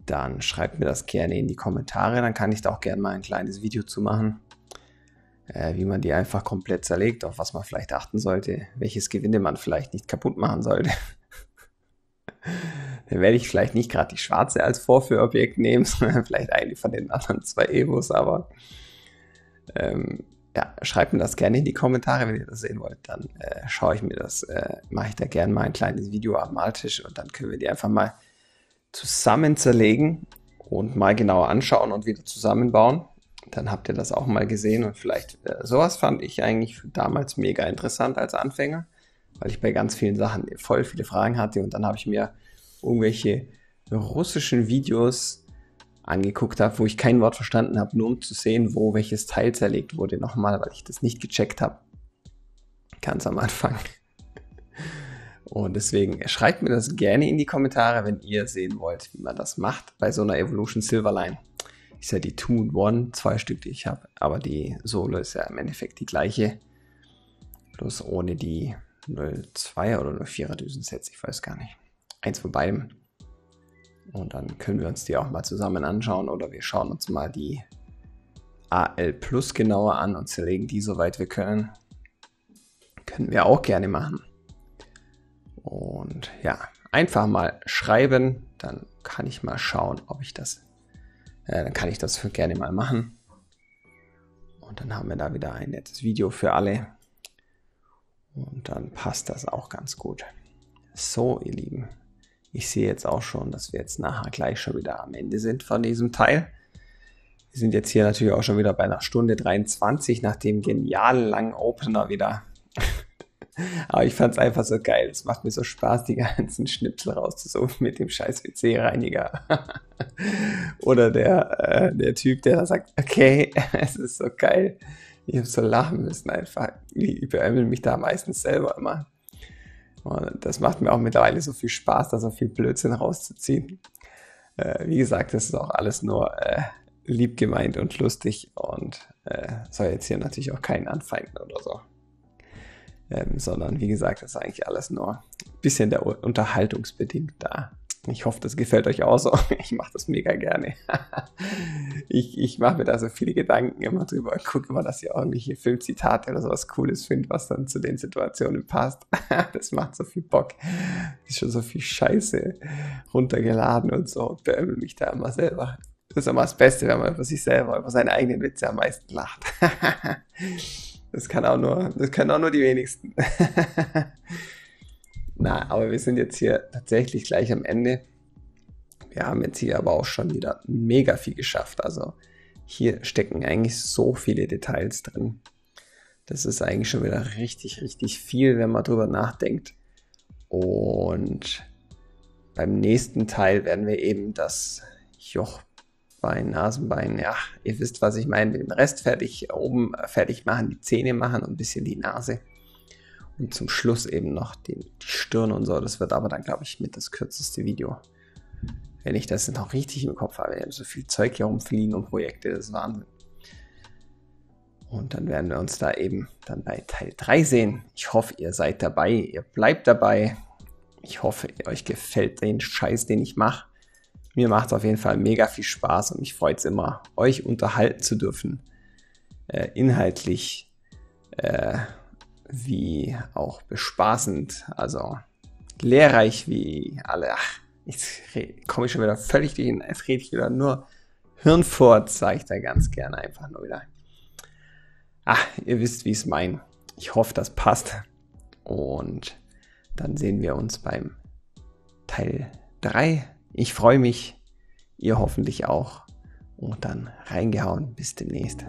dann schreibt mir das gerne in die Kommentare, dann kann ich da auch gerne mal ein kleines Video zu machen, wie man die einfach komplett zerlegt, auf was man vielleicht achten sollte, welches Gewinde man vielleicht nicht kaputt machen sollte. Dann werde ich vielleicht nicht gerade die schwarze als Vorführobjekt nehmen, sondern vielleicht eine von den anderen 2 Evos, aber ja, schreibt mir das gerne in die Kommentare, wenn ihr das sehen wollt. Dann schaue ich mir das, mache ich da gerne mal ein kleines Video am Maltisch und dann können wir die einfach mal zusammen zerlegen und mal genauer anschauen und wieder zusammenbauen. Dann habt ihr das auch mal gesehen und vielleicht sowas fand ich eigentlich damals mega interessant als Anfänger, weil ich bei ganz vielen Sachen voll viele Fragen hatte und dann habe ich mir irgendwelche russischen Videos angeguckt habe, wo ich kein Wort verstanden habe, nur um zu sehen, wo welches Teil zerlegt wurde, nochmal, weil ich das nicht gecheckt habe. Ganz am Anfang. Und deswegen schreibt mir das gerne in die Kommentare, wenn ihr sehen wollt, wie man das macht bei so einer Evolution Silverline. Ist ja die 2-in-1, 2 Stück, die ich habe, aber die Solo ist ja im Endeffekt die gleiche, bloß ohne die 0,2er oder 0,4er Düsensets, ich weiß gar nicht. Eins von beidem. Und dann können wir uns die auch mal zusammen anschauen oder wir schauen uns mal die AL Plus genauer an und zerlegen die, soweit wir können. Können wir auch gerne machen. Und ja, einfach mal schreiben, dann kann ich mal schauen, ob ich das, dann kann ich das gerne mal machen. Und dann haben wir da wieder ein nettes Video für alle. Und dann passt das auch ganz gut. So, ihr Lieben. Ich sehe jetzt auch schon, dass wir jetzt nachher gleich schon wieder am Ende sind von diesem Teil. Wir sind jetzt hier natürlich auch schon wieder bei einer Stunde 23 nach dem genialen langen Opener wieder. Aber ich fand es einfach so geil. Es macht mir so Spaß, die ganzen Schnipsel rauszusuchen mit dem scheiß WC-Reiniger. Oder der Typ, der da sagt, okay, es ist so geil. Ich habe so lachen müssen einfach. Ich beömmel mich da meistens selber immer. Und das macht mir auch mittlerweile so viel Spaß, da so viel Blödsinn rauszuziehen. Wie gesagt, das ist auch alles nur lieb gemeint und lustig und soll jetzt hier natürlich auch keinen anfeinden oder so. Sondern wie gesagt, das ist eigentlich alles nur ein bisschen der unterhaltungsbedingt da. Ich hoffe, das gefällt euch auch so. Ich mache das mega gerne. Ich mache mir da so viele Gedanken immer drüber und gucke immer, dass ich auch irgendwelche Filmzitate oder sowas Cooles finde, was dann zu den Situationen passt. Das macht so viel Bock. Ist schon so viel Scheiße runtergeladen und so und beömmel mich da immer selber. Das ist immer das Beste, wenn man über sich selber, über seine eigenen Witze am meisten lacht. Das können auch nur die wenigsten. Na, aber wir sind jetzt hier tatsächlich gleich am Ende. Wir haben jetzt hier aber auch schon wieder mega viel geschafft. Also hier stecken eigentlich so viele Details drin. Das ist eigentlich schon wieder richtig, richtig viel, wenn man drüber nachdenkt. Und beim nächsten Teil werden wir eben das Jochbein, Nasenbein, ja, ihr wisst, was ich meine, den Rest fertig machen, die Zähne machen und ein bisschen die Nase. Und zum Schluss eben noch die Stirn und so. Das wird aber dann, glaube ich, mit das kürzeste Video. Wenn ich das noch richtig im Kopf habe. Wir haben so viel Zeug hier rumfliegen und Projekte, das ist Wahnsinn. Und dann werden wir uns da eben dann bei Teil 3 sehen. Ich hoffe, ihr seid dabei, ihr bleibt dabei. Ich hoffe, euch gefällt den Scheiß, den ich mache. Mir macht es auf jeden Fall mega viel Spaß und mich freut es immer, euch unterhalten zu dürfen. Inhaltlich, wie auch bespaßend, also lehrreich wie alle. Ach, jetzt komme ich schon wieder völlig durch, jetzt rede ich wieder nur Hirnfurz, sage ich da ganz gerne einfach nur wieder. Ach, ihr wisst, wie ich es meine. Ich hoffe, das passt. Und dann sehen wir uns beim Teil 3. Ich freue mich, ihr hoffentlich auch. Und dann reingehauen. Bis demnächst.